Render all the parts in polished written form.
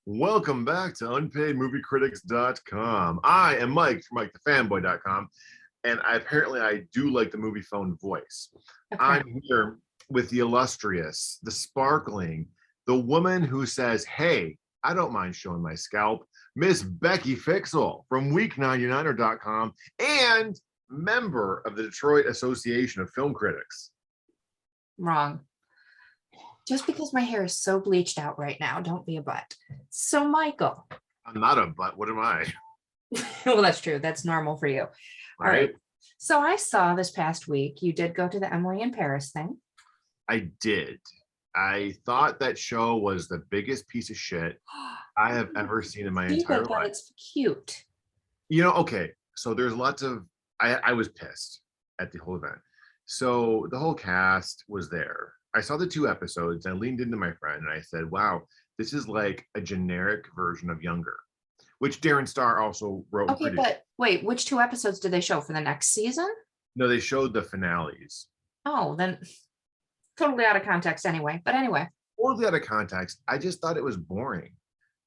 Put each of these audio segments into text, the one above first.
Welcome back to UnpaidMovieCritics.com. I am Mike from MikeTheFanboy.com, and apparently I do like the movie phone voice. Okay. I'm here with the illustrious, the sparkling, the woman who says, "Hey, I don't mind showing my scalp," Miss Becky Fixel from Week99er.com and member of the Detroit Association of Film Critics. Wrong. Just because my hair is so bleached out right now, don't be a butt. So Michael. I'm not a butt. What am I? Well, that's true. That's normal for you. All right. So I saw this past week, you did go to the Emily in Paris thing. I did. I thought that show was the biggest piece of shit I have ever seen in my entire But life. it's cute. Okay. So there's lots of, I was pissed at the whole event. So the whole cast was there. I saw the 2 episodes. I leaned into my friend and I said, wow, this is like a generic version of Younger, which Darren Star also wrote. Okay, but wait, which 2 episodes did they show for the next season? No, they showed the finales. Oh, then totally out of context anyway. But anyway. Totally out of context. I just thought it was boring.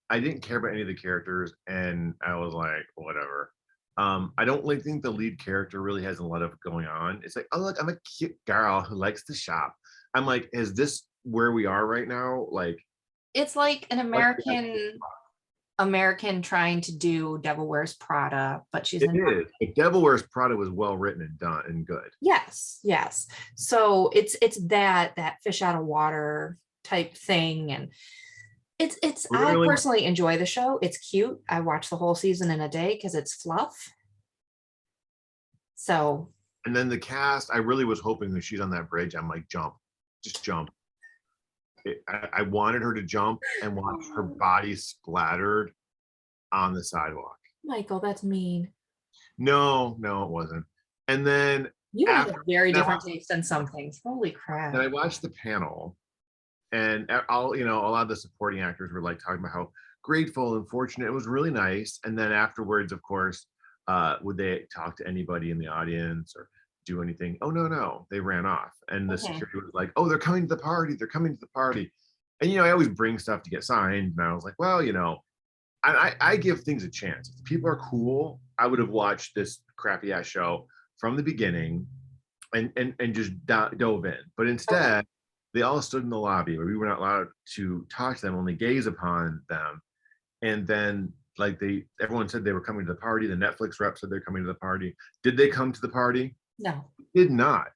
I didn't care about any of the characters, and I was like, whatever. I don't really think the lead character really has a lot of going on. It's like, oh look, I'm a cute girl who likes to shop. I'm like, is this where we are right now? Like, it's like an American trying to do Devil Wears Prada, but she's it is. But Devil Wears Prada was well written and done and good. Yes. So it's that fish out of water type thing, and it's really? I personally enjoy the show. It's cute. I watch the whole season in a day because it's fluff. So. And then the cast, I really was hoping that she's on that bridge. I'm like, jump, just jump. I wanted her to jump and watch her body splattered on the sidewalk. Michael, that's mean. No, it wasn't. And then you have a very different taste than some things. Holy crap. And I watched the panel, and a lot of the supporting actors were like talking about how grateful and fortunate. It was really nice. And then afterwards, of course, would they talk to anybody in the audience or do anything? Oh, no, they ran off. And the security was like, oh, they're coming to the party. And, I always bring stuff to get signed. And I was like, well, I give things a chance. If people are cool, I would have watched this crappy ass show from the beginning and just dove in. But instead, they all stood in the lobby where we were not allowed to talk to them, only gaze upon them. And then everyone said they were coming to the party. The Netflix rep said they're coming to the party. Did they come to the party? No. Did not.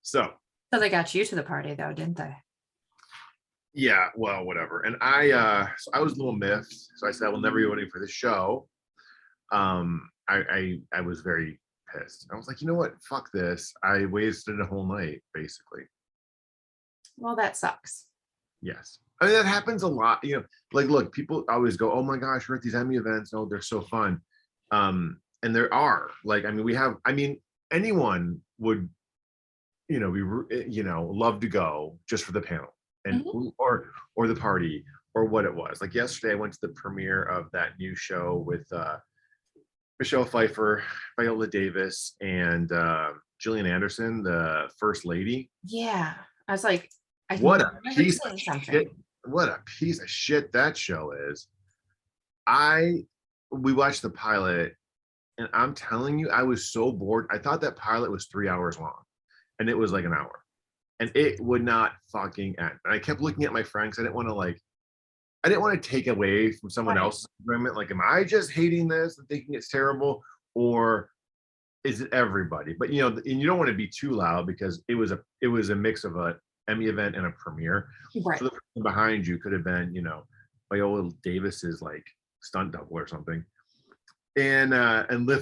So they got you to the party though, didn't they? Yeah, well, whatever. And I was a little miffed. So I said, I will never be voting for this show. I was very pissed. I was like, you know what? Fuck this. I wasted a whole night, basically. Well, that sucks. Yes. I mean, that happens a lot. Look, people always go, oh my gosh, we're at these Emmy events. Oh, they're so fun. And there are, anyone would, love to go just for the panel and or the party or what it was. Like yesterday, I went to the premiere of that new show with Michelle Pfeiffer, Viola Davis, and Gillian Anderson, the First Lady. Yeah. I was like, what a piece of shit that show is. We watched the pilot, and I'm telling you, I was so bored. I thought that pilot was 3 hours long, and it was like an hour, and it would not fucking end. And I kept looking at my friends. I didn't want to take away from someone else's enjoyment. Like, am I just hating this and thinking it's terrible, or is it everybody? But and you don't want to be too loud because it was a mix of a Emmy event and a premiere. Right. So the person behind you could have been, Viola Davis's like stunt double or something. And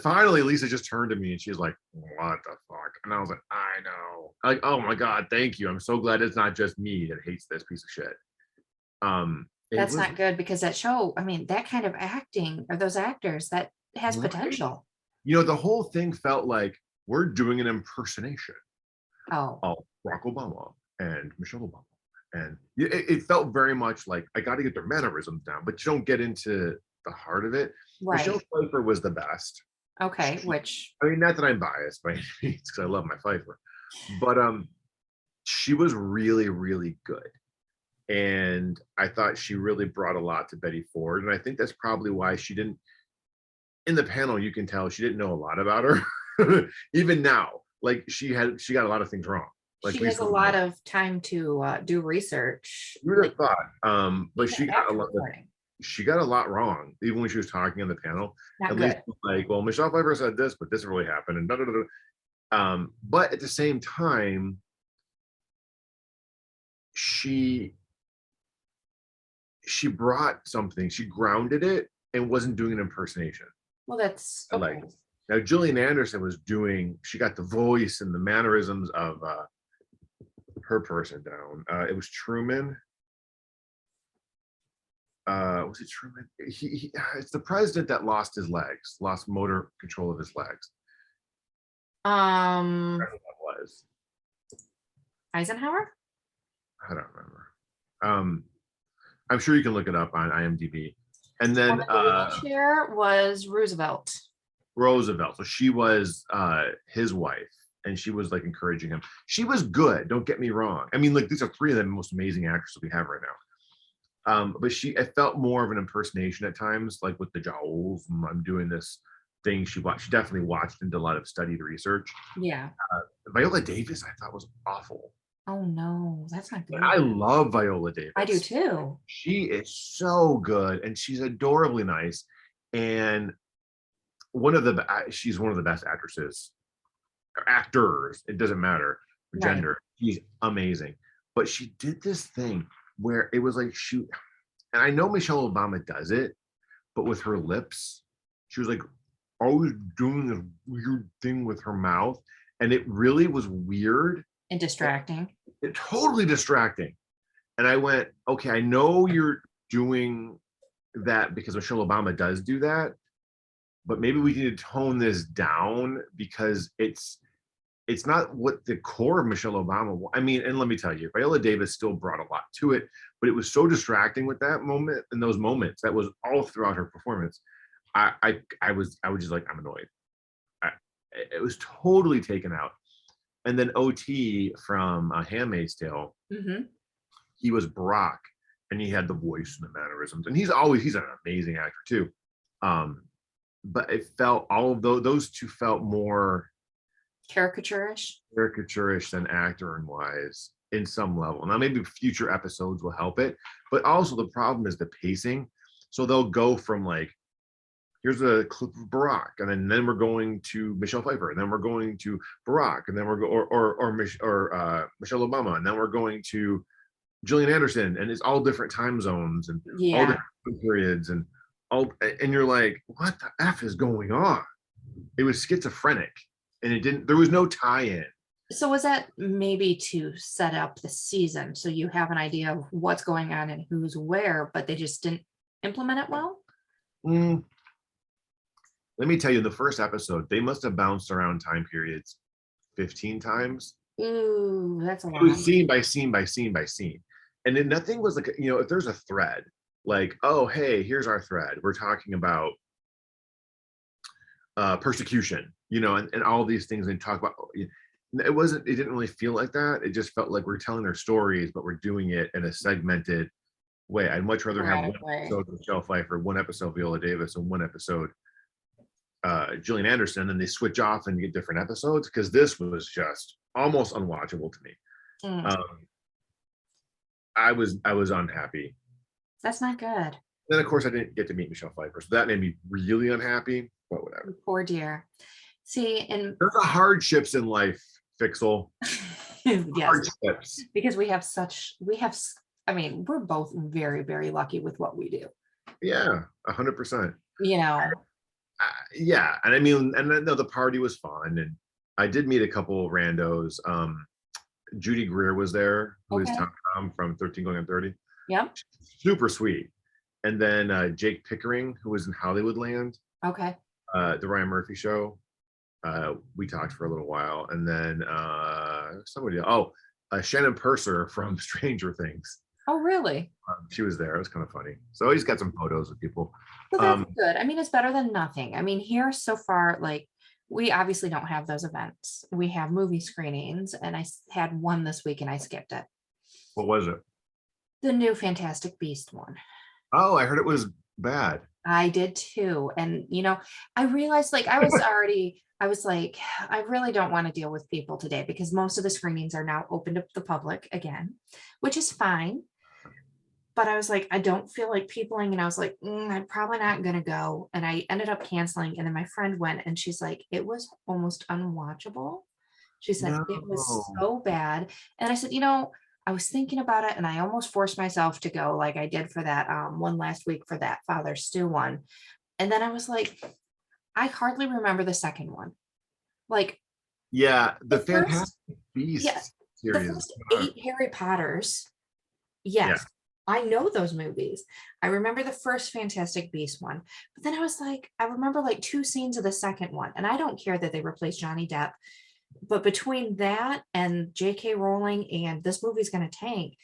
finally Lisa just turned to me and she's like, what the fuck? And I was like, I know. Like, oh my God, thank you. I'm so glad it's not just me that hates this piece of shit. That's not good, because that show, that kind of acting, or those actors, that has potential. The whole thing felt like we're doing an impersonation of Barack Obama and Michelle Obama. And it felt very much like, I got to get their mannerisms down, but you don't get into the heart of it. Right. Michelle Pfeiffer was the best. Okay, not that I'm biased by any means, because I love my Pfeiffer, but she was really, really good. And I thought she really brought a lot to Betty Ford. And I think that's probably why she didn't, in the panel, you can tell she didn't know a lot about her. Even now, like she got a lot of things wrong. Like She has a Lisa lot Lamont. of time to do research. You would have thought, but Even after recording. she got a lot wrong, even when she was talking on the panel. Not At least good. like, well, Michelle Pfeiffer said this, but this really happened, and da, da, da, da. But at the same time, she brought something, she grounded it and wasn't doing an impersonation. Well, that's I okay. like it. Now Gillian Anderson she got the voice and the mannerisms of her person down. It was Truman. Was it Truman? It's the president that lost his legs, lost motor control of his legs. Whatever that was. Eisenhower? I don't remember. I'm sure you can look it up on IMDb. And then The wheelchair was Roosevelt. Roosevelt. So she was his wife, and she was like encouraging him. She was good. Don't get me wrong. I mean, like these are three of the most amazing actresses we have right now. But I felt more of an impersonation at times, like with the jowls. I'm doing this thing. She definitely watched and did a lot of studied research. Yeah. Viola Davis, I thought was awful. Oh no, that's not good. I love Viola Davis. I do too. She is so good, and she's adorably nice. And she's one of the best actresses, or actors. It doesn't matter gender. Right. She's amazing. But she did this thing where it was like and I know Michelle Obama does it, but with her lips, she was like always doing this weird thing with her mouth, and it really was weird and distracting. It totally distracting. And I went, okay, I know you're doing that because Michelle Obama does do that, but maybe we need to tone this down because it's not what the core of Michelle Obama. I mean, and let me tell you, Viola Davis still brought a lot to it, but it was so distracting with that moment and those moments. That was all throughout her performance. I was just like, I'm annoyed. It was totally taken out. And then OT from Handmaid's Tale, he was Brock, and he had the voice and the mannerisms, and he's an amazing actor too. But it felt all of those two felt more caricaturish than actor wise in some level. Now maybe future episodes will help it, but also the problem is the pacing. So they'll go from like, here's a clip of Barack, and then we're going to Michelle Pfeiffer, and then we're going to Barack, and then we're Michelle Obama, and then we're going to Gillian Anderson, and it's all different time zones and all different periods, and you're like, what the F is going on? It was schizophrenic, and there was no tie-in. So was that maybe to set up the season so you have an idea of what's going on and who's where, but they just didn't implement it well? Let me tell you, the first episode, they must have bounced around time periods 15 times. Ooh, that's a lot. It was scene by scene by scene by scene. And then nothing was like, if there's a thread, like, oh, hey, here's our thread. We're talking about persecution, and all these things, and talk about it didn't really feel like that. It just felt like we're telling their stories, but we're doing it in a segmented way. I'd much rather have one episode of Michelle Pfeiffer, one episode Viola Davis, and one episode Gillian Anderson, and they switch off and get different episodes, because this was just almost unwatchable to me. I was unhappy. That's not good. Then of course I didn't get to meet Michelle Pfeiffer, so that made me really unhappy, but whatever. Poor dear. See, and there's a hardships in life, Fixel. Yes, hardships. Because I mean, we're both very, very lucky with what we do. Yeah, 100%. Yeah, and I mean, and then the party was fun, and I did meet a couple of randos. Judy Greer was there, who is Tom from 13 Going on 30. Yeah, super sweet. And then Jake Pickering, who was in Hollywoodland. Okay. The Ryan Murphy show. We talked for a little while, and then somebody. Shannon Purser from Stranger Things. Oh, really? She was there. It was kind of funny. So I just got some photos of people. Well, that's good. I mean, it's better than nothing. I mean, here so far, like, we obviously don't have those events. We have movie screenings, and I had one this week and I skipped it. What was it? The new Fantastic Beast one. Oh, I heard it was bad. I did too. And, I realized like I was like, I really don't want to deal with people today because most of the screenings are now open to the public again, which is fine. But I was like, I don't feel like peopling. And I was like, I'm probably not going to go. And I ended up canceling. And then my friend went and she's like, it was almost unwatchable. She said it was No. so bad. And I said, I was thinking about it and I almost forced myself to go like I did for that one last week for that Father Stew one. And then I was like, I hardly remember the second one. Like Yeah, the the first, Fantastic yeah, Beasts the series. first 8 Harry Potters. Yeah. Yes, I know those movies. I remember the first Fantastic Beast one, but then I was like, I remember like 2 scenes of the second one, and I don't care that they replaced Johnny Depp, but between that and J.K. Rowling and this movie's going to tank,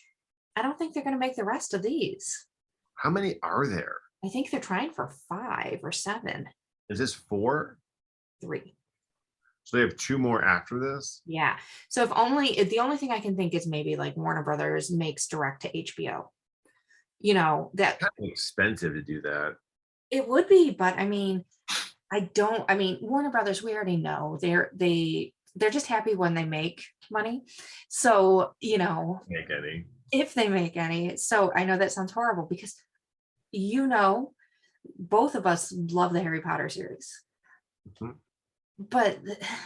I don't think they're going to make the rest of these. How many are there? I think they're trying for 5 or 7. Is this 4? 3. So they have 2 more after this? Yeah. So if the only thing I can think is maybe like Warner Brothers makes direct to HBO. That Kind of expensive to do that. it would be, but I mean, Warner Brothers, we already know they're just happy when they make money. So, Make any. if they make any. So I know that sounds horrible because both of us love the Harry Potter series. Mhm. But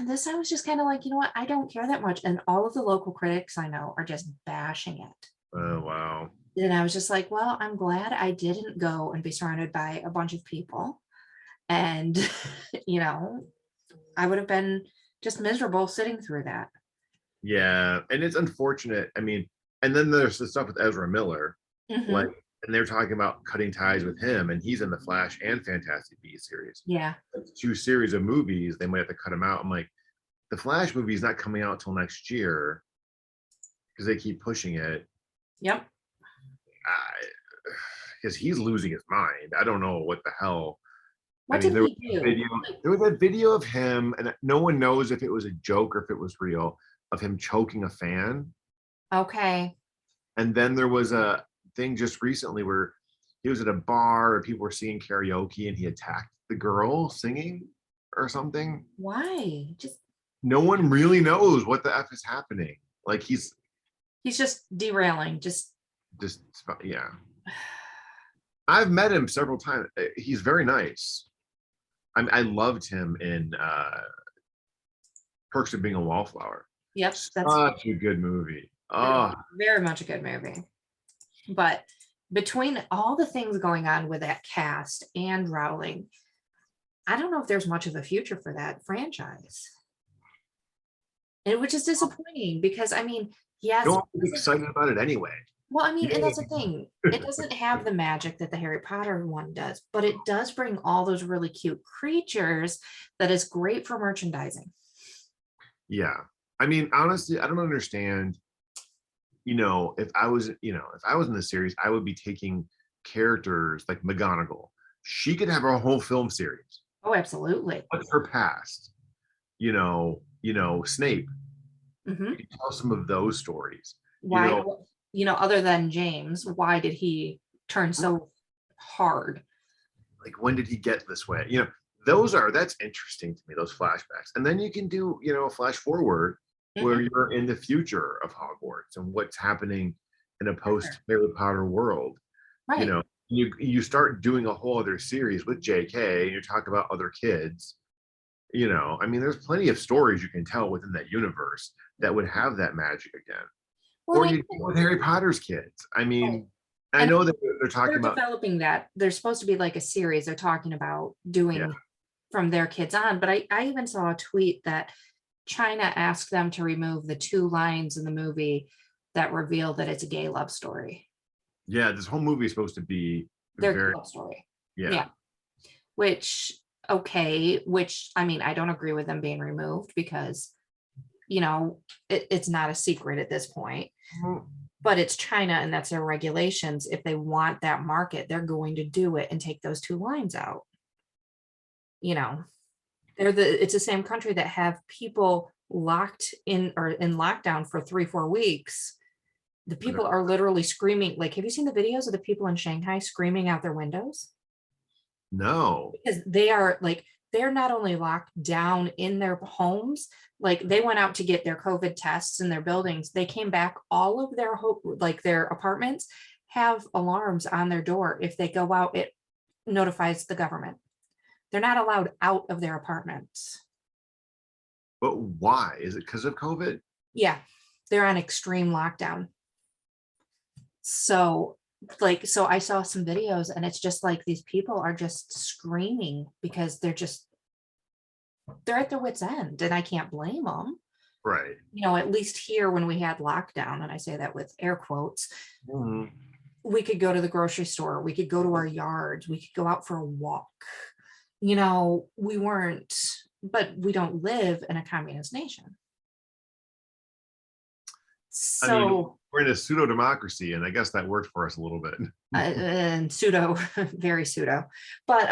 this I was just kind of like, you know what? I don't care that much. And all of the local critics I know are just bashing it. Oh, wow. And I was just like, well, I'm glad I didn't go and be surrounded by a bunch of people. And, I would have been just miserable sitting through that. Yeah, and it's unfortunate. I mean, and then there's the stuff with Ezra Miller, like, Hmm. and they're talking about cutting ties with him, and he's in the Flash and Fantastic Beasts series. Yeah. That's 2 series of movies. They might have to cut him out. I'm like, the Flash movie is not coming out till next year because they keep pushing it. Yep. Because he's losing his mind. I don't know what the hell. I What mean, did he do? there was that video of him, and no one knows if it was a joke or if it was real, of him choking a fan. Okay. And then there was a thing just recently where he was at a bar and people were singing karaoke and he attacked the girl singing or something. Why? No one really knows what the F is happening. Like He's just derailing. just, yeah. I've met him several times. He's very nice. I loved him in Perks of Being a Wallflower. Yep. That's Such a good movie. very, Oh, very much a good movie. But between all the things going on with that cast and Rowling, I don't know if there's much of a future for that franchise. And which is disappointing because yes, no, I'm excited about it anyway. well, You and know, that's the thing. It doesn't have the magic that the Harry Potter one does, but it does bring all those really cute creatures that is great for merchandising. yeah. I mean, honestly, I don't understand. If I was in the series, I would be taking characters like McGonagall. She could have her whole film series. Oh, absolutely. What's her past? Snape. Hmm. You can tell some of those stories. You Why, know, other than James, why did he turn so hard? like when did he get this way? That's interesting to me, those flashbacks. And then you can do, a flash forward where Hmm. you're in the future of Hogwarts and what's happening in a post Harry Potter world. You Right. know, you start doing a whole other series with JK and you talk about other kids. I mean, there's plenty of stories you can tell within that universe that would have that magic again. Well, Or and you go with Harry Potter's kids. I right. mean, I And know that they're talking they're about, developing that. There's supposed to be like a series they're talking about yeah, doing from their kids on. But I even saw a tweet that China asked them to remove the 2 lines in the movie that reveal that it's a gay love story. yeah, this whole movie is supposed to be Their gay very, love story. yeah, Yeah. Which, okay, I don't agree with them being removed because, it's not a secret at this point, but it's China and that's their regulations. If they want that market, they're going to do it and take those 2 lines out. You know, it's the same country that have people locked in or in lockdown for 3-4 weeks The people are literally screaming. Like, have you seen the videos of the people in Shanghai screaming out their windows? No. Because they are like, they're not only locked down in their homes, like they went out to get their COVID tests in their buildings. They came back, all of their like their apartments have alarms on their door. If they go out, it notifies the government. They're not allowed out of their apartments. But why? Is it because of COVID? Yeah, they're on extreme lockdown. So like, so I saw some videos and it's just like these people are just screaming because they're at their wits' end, and I can't blame them. Right. You know, at least here when we had lockdown, and I say that with air quotes, we could go to the grocery store, we could go to our yards, we could go out for a walk. You know, we weren't, but we don't live in a communist nation. I mean, So we're in a pseudo democracy, and I guess that worked for us a little bit. and pseudo, very pseudo, but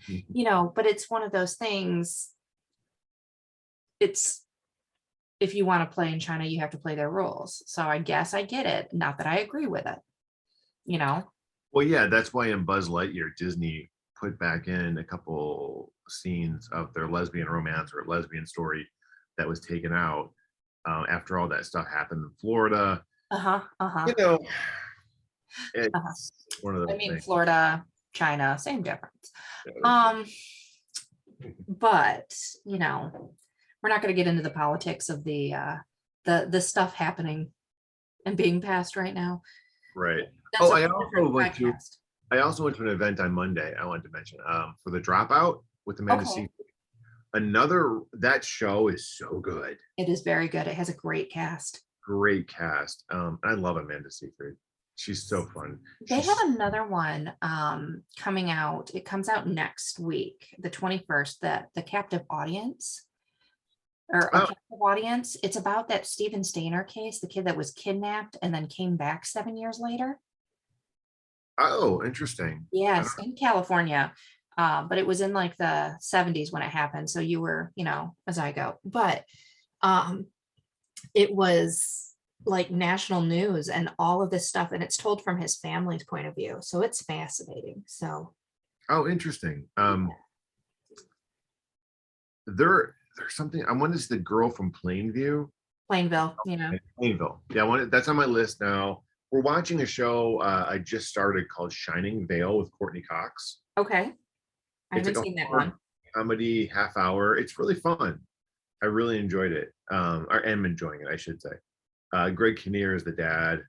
you know, but it's one of those things. It's, if you want to play in China, you have to play their rules. So I guess I get it. Not that I agree with it, you know? Well, yeah, that's why in Buzz Lightyear, Disney put back in a couple scenes of their lesbian romance or lesbian story that was taken out after all that stuff happened in Florida. Uh-huh. Uh-huh. You know, it's Uh-huh. one of those I mean, things. Florida, China, same difference. Yeah. But you know, we're not going to get into the politics of the stuff happening and being passed right now. Right. That's Oh, a I different podcast. also went to an event on Monday. I wanted to mention for the Dropout with Amanda Okay. Seyfried. That show is so good. It is very good. It has a great cast. Great cast. I love Amanda Seyfried. She's so fun. They have another one coming out. It comes out next week, the 21st, the Captive Audience. Or a Oh, captive audience. It's about that Stephen Stainer case, the kid that was kidnapped and then came back 7 years later. oh, interesting. Yes, in California. But it was in like the 70s when it happened. So you were, you know, a zygote. But it was like national news and all of this stuff. And it's told from his family's point of view. So it's fascinating. So Oh, interesting. There's something I wanted to see, the girl from Plainview. Plainville, you know. Plainville. Yeah, I wanted, that's on my list now. We're watching a show I just started called Shining Vale with Courtney Cox. Okay. I It's haven't like seen a that one. comedy half hour. It's really fun. I really enjoyed it. I am enjoying it, I should say. Greg Kinnear is the dad,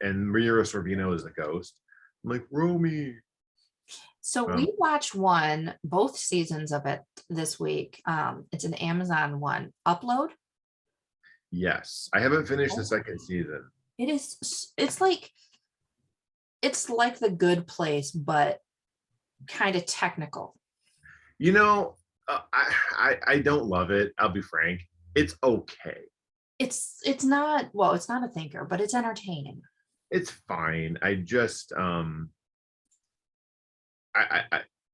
and Mira Sorvino is the ghost. I'm like, Romy. So we watched both seasons of it this week. It's an Amazon one. Upload. Yes, I haven't finished the second season. It is. It's like The Good Place, but kind of technical. You know, I don't love it. I'll be frank. It's okay. It's not, well, it's not a thinker, but it's entertaining. It's fine. I just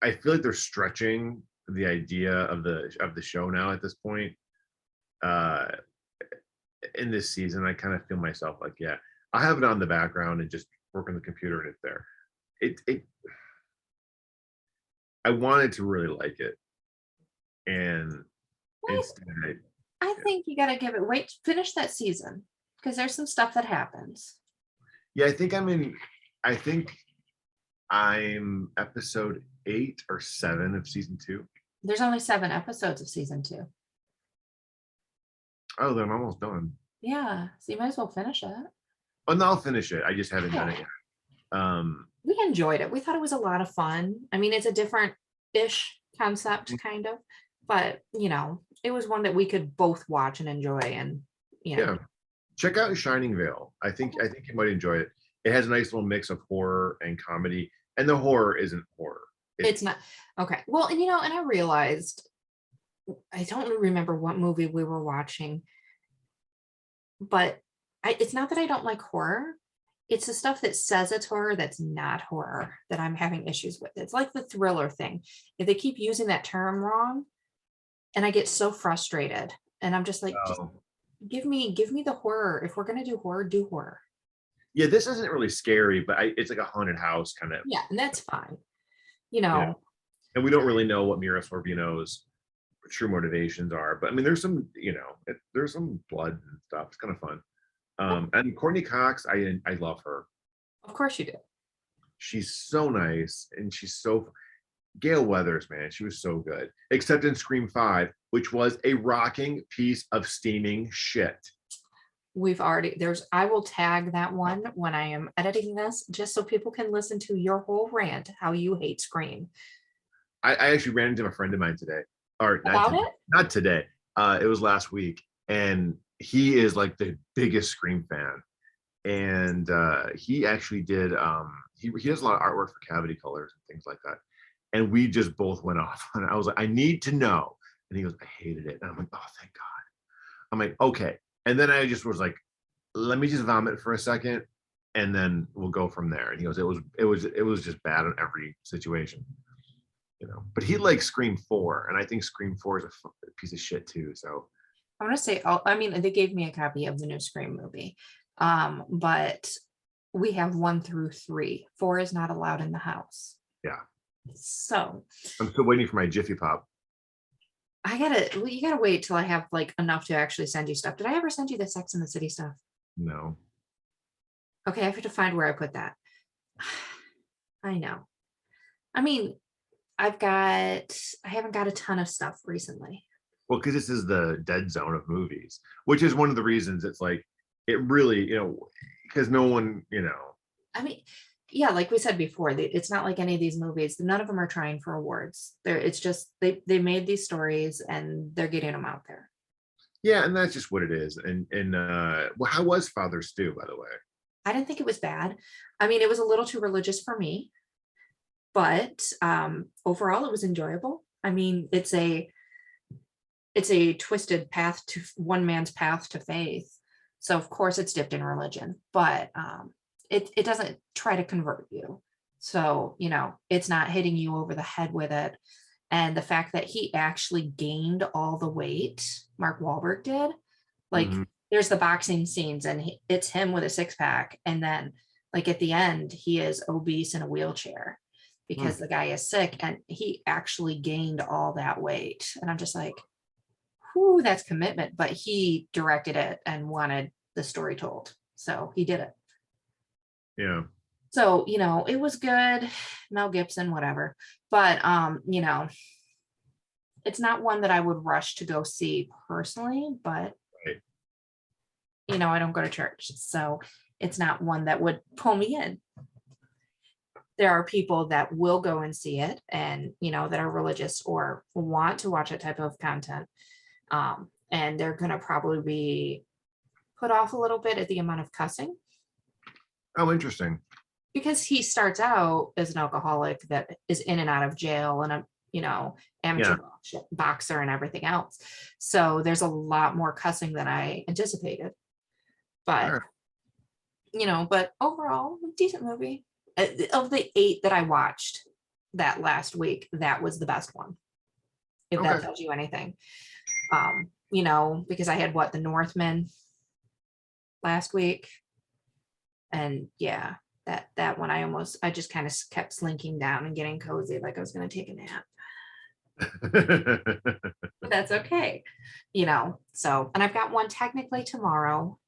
I feel like they're stretching the idea of the show now at this point. In this season, I kind of feel myself like, yeah, I have it on the background and just work on the computer and it's there. It I wanted to really like it, and instead, I think you got to finish that season because there's some stuff that happens. yeah, I think I'm episode 8 or 7 of season 2. There's only 7 episodes of season 2. Oh, then I'm almost done. Yeah, so you might as well finish it. Oh no, I'll finish it. I just haven't done it yet. We enjoyed it. We thought it was a lot of fun. I mean, it's a different-ish concept, kind of, but you know, it was one that we could both watch and enjoy, and you know. Yeah, check out Shining Vale. I think you might enjoy it. It has a nice little mix of horror and comedy, and the horror isn't horror. It's not. Okay. Well, and you know, and I realized, I don't remember what movie we were watching, but it's not that I don't like horror. It's the stuff that says it's horror that's not horror that I'm having issues with. It's like the thriller thing. If they keep using that term wrong, and I get so frustrated, and I'm just like, just give me the horror. If we're gonna do horror, do horror. Yeah, this isn't really scary, but it's like a haunted house kind of, Yeah, and that's fine. You you know. know, And we don't really know what Mira Sorvino's true motivations are, but I mean, there's some, there's some blood and stuff. It's kind of fun. And Courtney Cox, I love her. of course you do. She's so nice, and she's so Gail Weathers, man, she was so good. Except in Scream 5, which was a rocking piece of steaming shit. I will tag that one when I am editing this, just so people can listen to your whole rant, how you hate Scream. I actually ran into a friend of mine today, or About it? not today. It was last week, and he is like the biggest Scream fan. And he actually did. He does a lot of artwork for Cavity Colors and things like that. And we just both went off on it. I was like, I need to know. And he goes, I hated it. And I'm like, oh, thank God. I'm like, okay. And then I just was like, let me just vomit for a second, and then we'll go from there. And he goes, it was just bad in every situation. But he likes Scream 4, and I think Scream 4 is a piece of shit too. So I want to say, I mean, they gave me a copy of the new Scream movie, but we have 1 through 3. 4 is not allowed in the house. yeah, So I'm still waiting for my Jiffy Pop. you gotta wait till I have like enough to actually send you stuff. Did I ever send you the Sex and the City stuff? No. Okay, I have to find where I put that. I know. I mean, I haven't got a ton of stuff recently. Well, because this is the dead zone of movies, which is one of the reasons it's like, it really, because no one, I mean, yeah, like we said before, it's not like any of these movies. None of them are trying for awards. It's just they made these stories and they're getting them out there. yeah, and that's just what it is. And well, how was Father Stew, by the way? I didn't think it was bad. I mean, it was a little too religious for me, but overall, it was enjoyable. I mean, it's a twisted path to one man's path to faith. So of course it's dipped in religion, but it doesn't try to convert you. So, it's not hitting you over the head with it. And the fact that he actually gained all the weight, Mark Wahlberg did, like Mhm. there's the boxing scenes and it's him with a 6-pack. And then like at the end, he is obese in a wheelchair because the guy is sick and he actually gained all that weight. And I'm just like, whew, that's commitment. But he directed it and wanted the story told. So he did it. Yeah. So, it was good. Mel Gibson, whatever. But it's not one that I would rush to go see personally, but Right. I don't go to church. So it's not one that would pull me in. There are people that will go and see it and, that are religious or want to watch that type of content. And they're going to probably be put off a little bit at the amount of cussing. Oh, interesting. Because he starts out as an alcoholic that is in and out of jail and amateur boxer and everything else. So there's a lot more cussing than I anticipated. But, but overall, decent movie. Of the 8 that I watched that last week, that was the best one. If that tells you anything. Because I had the Northman last week. And yeah, that one I just kind of kept slinking down and getting cozy like I was going to take a nap. But that's okay. So, and I've got one technically tomorrow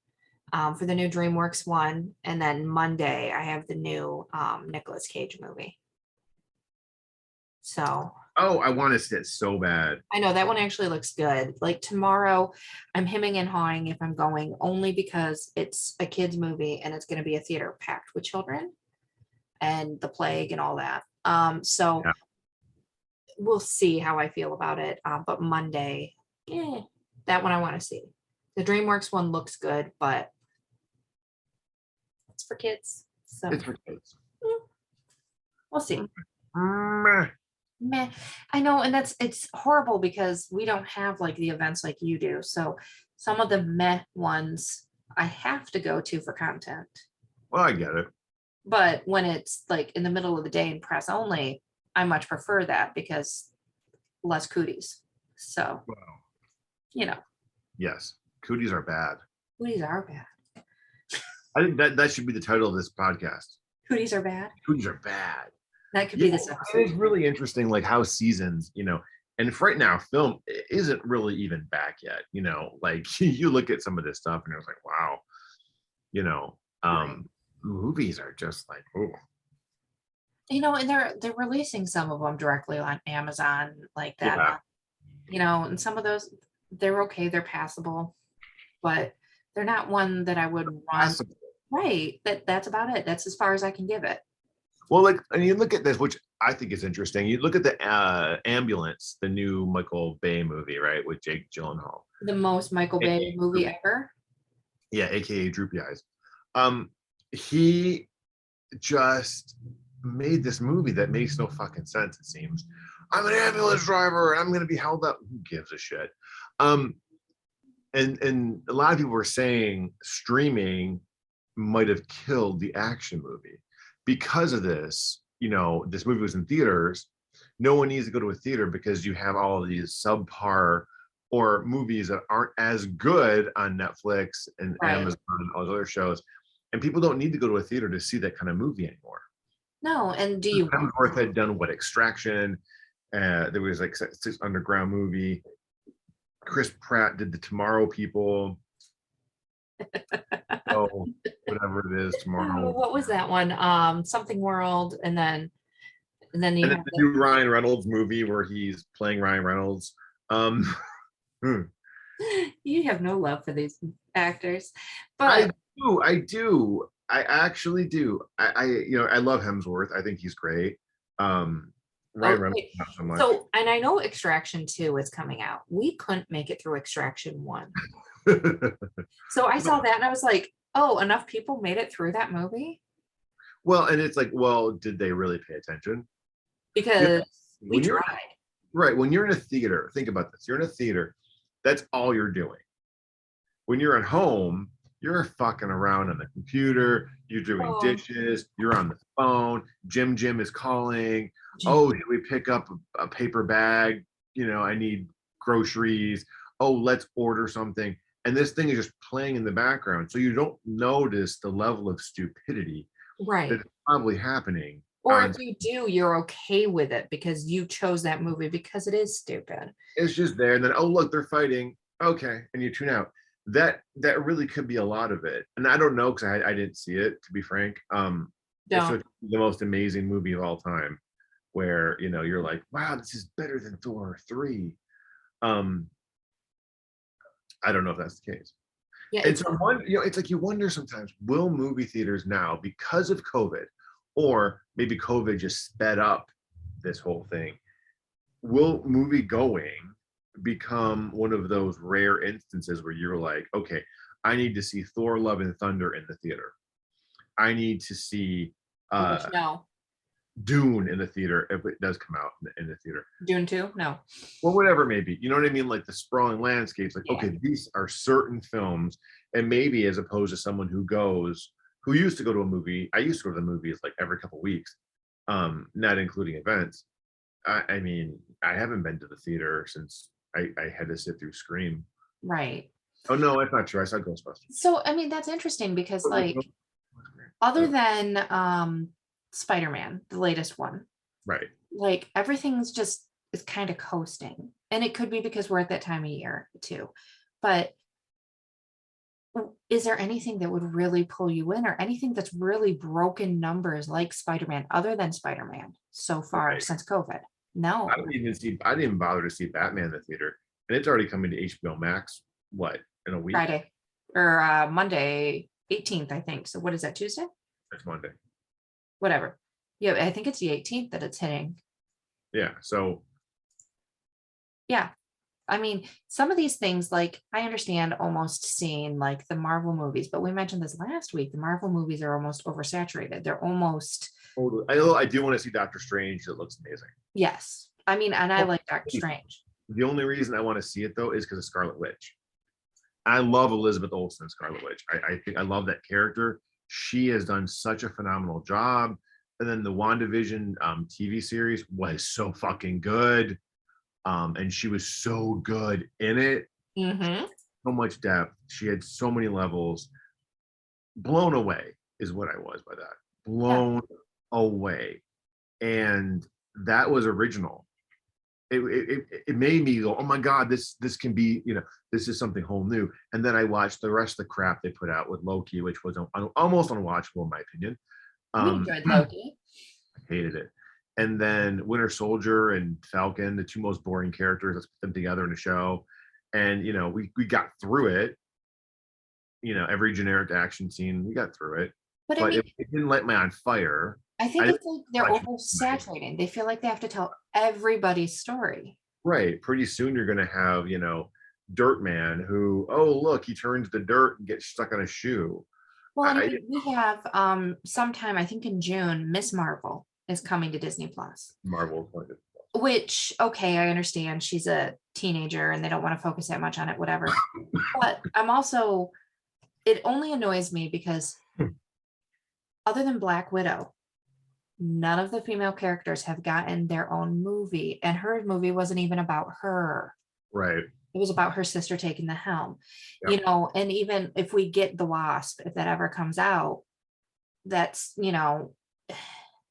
for the new DreamWorks one. And then Monday I have the new Nicolas Cage movie. So. Oh, I want to see it so bad. I know that one actually looks good. Like tomorrow, I'm hemming and hawing if I'm going only because it's a kid's movie and it's going to be a theater packed with children and the plague and all that. So we'll see how I feel about it. But Monday, that one I want to see. The DreamWorks one looks good, but it's for kids. So it's for kids. We'll see. Meh. I know, and it's horrible because we don't have like the events like you do. So some of the meh ones I have to go to for content. Well, I get it. But when it's like in the middle of the day and press only, I much prefer that because less cooties. So, Yes. Cooties are bad. Cooties are bad. I think that should be the title of this podcast. Cooties are bad. Cooties are bad. That could be this episode. It's really interesting, like how seasons, and right now film isn't really even back yet. Like you look at some of this stuff and it's like, wow, right. Movies are just like, oh. And they're releasing some of them directly on Amazon like that. Yeah. And some of those, they're okay, they're passable, but they're not one that I would want. Passable. Right. That's about it. That's as far as I can give it. Well, and you look at this, which I think is interesting. You look at the Ambulance, the new Michael Bay movie, right, with Jake Gyllenhaal. The most Michael Bay movie ever. Yeah, aka Droopy Eyes. He just made this movie that makes no fucking sense. It seems I'm an ambulance driver and I'm going to be held up. Who gives a shit? And a lot of people were saying streaming might have killed the action movie because of this. This movie was in theaters. No one needs to go to a theater because you have all of these subpar or movies that aren't as good on Netflix and right. Amazon and all those other shows. And people don't need to go to a theater to see that kind of movie anymore. No, and do you? Hemsworth had done Extraction? There was like this underground movie. Chris Pratt did the Tomorrow People. Oh, whatever it is, Tomorrow. What was that one? Something World, and then you have the new Ryan Reynolds movie where he's playing Ryan Reynolds. You have no love for these actors, but I do. I actually do. I love Hemsworth. I think he's great. Ryan Reynolds, not so much. So, and I know Extraction 2 is coming out. We couldn't make it through Extraction 1. So I saw that and I was like, oh, enough people made it through that movie? Well, and it's like, well, did they really pay attention? Because we tried. Right. When you're in a theater, think about this. You're in a theater, that's all you're doing. When you're at home, you're fucking around on the computer, you're doing dishes, you're on the phone, Jim is calling. Oh, should we pick up a paper bag? I need groceries. Oh, let's order something. And this thing is just playing in the background. So you don't notice the level of stupidity right. that's probably happening. Or if you do, you're okay with it because you chose that movie because it is stupid. It's just there. And then, oh, look, they're fighting. Okay. And you tune out. That really could be a lot of it. And I don't know because I didn't see it, to be frank. It's the most amazing movie of all time where, you're like, wow, this is better than Thor 3. I don't know if that's the case. Yeah, it's it's like you wonder sometimes, will movie theaters now, because of COVID, or maybe COVID just sped up this whole thing, will movie going become one of those rare instances where you're like, okay, I need to see Thor Love and Thunder in the theater. I need to see Dune in the theater if it does come out in the theater. Dune 2? No. Well, whatever it may be. You know what I mean? Like the sprawling landscapes. Like, okay, these are certain films. And maybe as opposed to someone who used to go to a movie. I used to go to the movies like every couple of weeks, not including events. I mean, I haven't been to the theater since I had to sit through Scream. Right. Oh, no, that's not true. I saw Ghostbusters. So, I mean, that's interesting because like, other than Spider-Man, the latest one, right, like everything's just is kind of coasting, and it could be because we're at that time of year too, but is there anything that would really pull you in, or anything that's really broken numbers like Spider-Man other than Spider-Man so far since COVID? No, I didn't even bother to see Batman in the theater, and it's already coming to HBO Max in a week, Friday or Monday 18th, I think. So what is that, Tuesday? It's Monday. Whatever. Yeah, I think it's the 18th that it's hitting. Yeah. So. Yeah. I mean, some of these things, like I understand almost seeing like the Marvel movies, but we mentioned this last week. The Marvel movies are almost oversaturated. They're almost. I do want to see Doctor Strange. It looks amazing. Yes. I mean, and I like Doctor Strange. The only reason I want to see it though is because of Scarlet Witch. I love Elizabeth Olsen, Scarlet Witch. I think I love that character. She has done such a phenomenal job. And then the WandaVision TV series was so fucking good. And she was so good in it. Mm-hmm. so much depth. She had so many levels. Blown away is what I was by that. Yeah. Blown away. And that was original. It made me go, oh my God, this can be, this is something whole new. And then I watched the rest of the crap they put out with Loki, which was almost unwatchable in my opinion. We Um, enjoyed Loki. I hated it. And then Winter Soldier and Falcon, the two most boring characters, let's put them together in a show. And we got through it. Every generic action scene, we got through it. But I But mean, it didn't light me on fire. I I think didn't it's like they're watch oversaturating. They feel like they have to tell everybody's story. right. Pretty soon you're gonna have, Dirt Man who, oh look, he turns to dirt and gets stuck on a shoe. Well, and I we have sometime, I think in June, Miss Marvel is coming to Disney Plus. Marvel pointed. Which, okay, I understand she's a teenager and they don't want to focus that much on it, whatever. But I'm also, it only annoys me because other than Black Widow, none of the female characters have gotten their own movie, and her movie wasn't even about her. Right. It was about her sister taking the helm. Yeah. And even if we get the Wasp, if that ever comes out, that's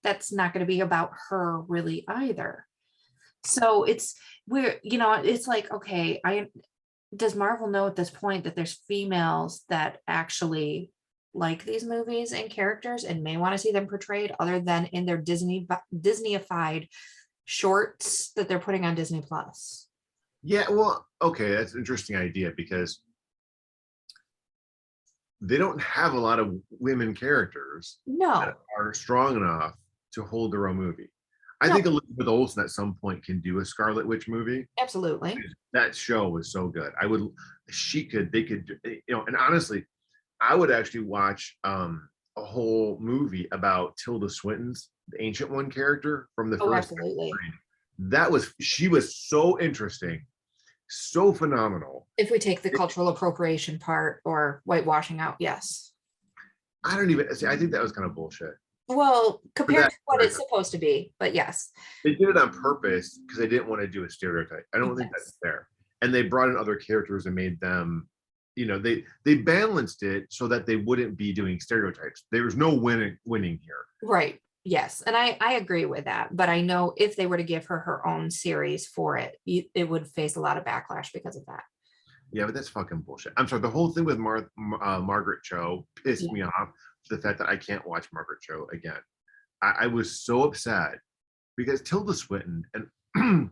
that's not going to be about her really either. So it's like, okay, does Marvel know at this point that there's females that actually like these movies and characters and may want to see them portrayed other than in their Disneyified shorts that they're putting on Disney Plus? Yeah, well, okay, that's an interesting idea because they don't have a lot of women characters No, that are strong enough to hold their own movie. I no, think Elizabeth Olsen at some point can do a Scarlet Witch movie. absolutely. That show was so good. They could, and honestly, I would actually watch a whole movie about Tilda Swinton's, the Ancient One character from the Oh, first. absolutely. She was so interesting, so phenomenal. If we take the cultural appropriation part or whitewashing out, yes. I don't even see. I think that was kind of bullshit. Well, compared that to what it's supposed to be, but yes. They did it on purpose because they didn't want to do a stereotype. I don't think that's fair. And they brought in other characters and made them, they balanced it so that they wouldn't be doing stereotypes. There was no winning here. Right. Yes. And I agree with that. But I know if they were to give her her own series for it, it would face a lot of backlash because of that. Yeah, but that's fucking bullshit. I'm sorry. The whole thing with Margaret Cho pissed me off. The fact that I can't watch Margaret Cho again. I was so upset because Tilda Swinton, and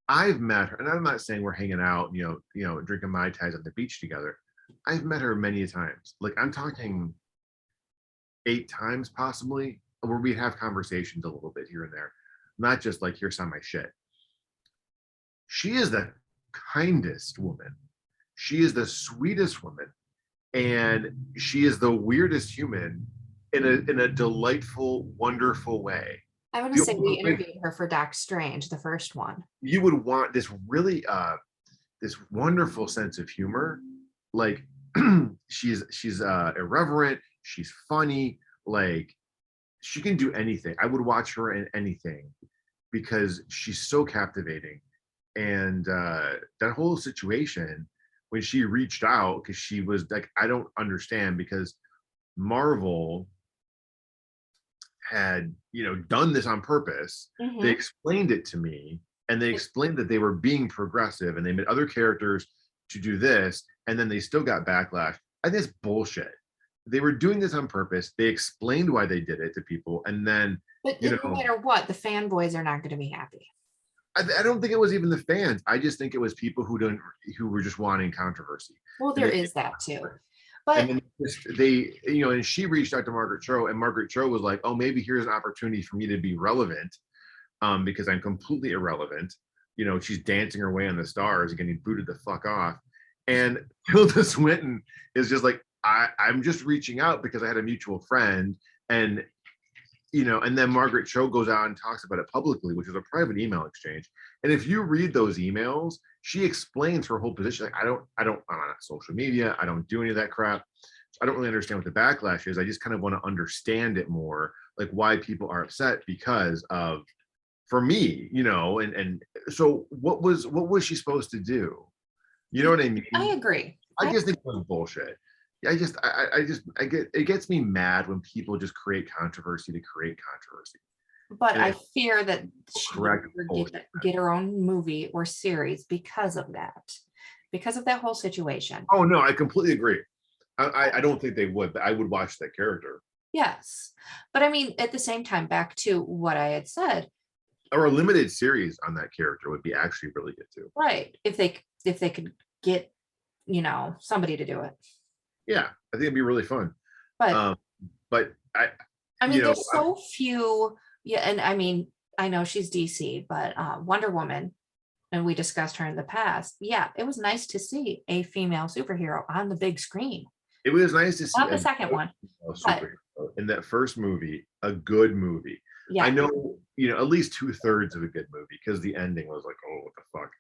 I've met her, and I'm not saying we're hanging out, drinking Mai Tais at the beach together. I've met her many times. Like I'm talking 8 times possibly, where we have conversations a little bit here and there, not just like here's some of my shit. She is the kindest woman. She is the sweetest woman, and she is the weirdest human in a delightful, wonderful way. I want to say we interviewed her for Doc Strange, the first one. You would want this really this wonderful sense of humor. Like she's irreverent, she's funny, like she can do anything. I would watch her in anything because she's so captivating. And that whole situation when she reached out, because she was like, I don't understand, because Marvel had done this on purpose. Mhm. They explained it to me, and they explained that they were being progressive and they made other characters to do this, and then they still got backlash. I think it's bullshit. They were doing this on purpose. They explained why they did it to people, and then But no matter what, the fanboys are not going to be happy. I don't think it was even the fans. I just think it was people who were just wanting controversy. Well, there is that too. But and then they, and she reached out to Margaret Cho, and Margaret Cho was like, "Oh, maybe here's an opportunity for me to be relevant, because I'm completely irrelevant." She's dancing her way on the stars and getting booted the fuck off. And Tilda Swinton is just like, I'm just reaching out because I had a mutual friend, and and then Margaret Cho goes out and talks about it publicly, which is a private email exchange. And if you read those emails, she explains her whole position. Like, I'm on social media. I don't do any of that crap. I don't really understand what the backlash is. I just kind of want to understand it more, like why people are upset because of, for me, and so what was she supposed to do? You know what I mean? I agree. I just think it was bullshit. I get it gets me mad when people just create controversy to create controversy. but And I it's fear that she would correct never bullshit. get her own movie or series because of that whole situation. Oh no, I completely agree. I don't think they would, but I would watch that character. Yes. But I mean, at the same time, back to what I had said, Or a limited series on that character would be actually really good too. right? If they could get, somebody to do it. Yeah, I think it'd be really fun. But Um, but I you mean, know, there's so few, yeah, and I mean, I know she's DC, but Wonder Woman, and we discussed her in the past. Yeah, it was nice to see a female superhero on the big screen. it was nice to see Not the a second one, but superhero in that first movie, a good movie. I yeah, know, at least 2/3 of a good movie because the ending was like, oh, what the fuck?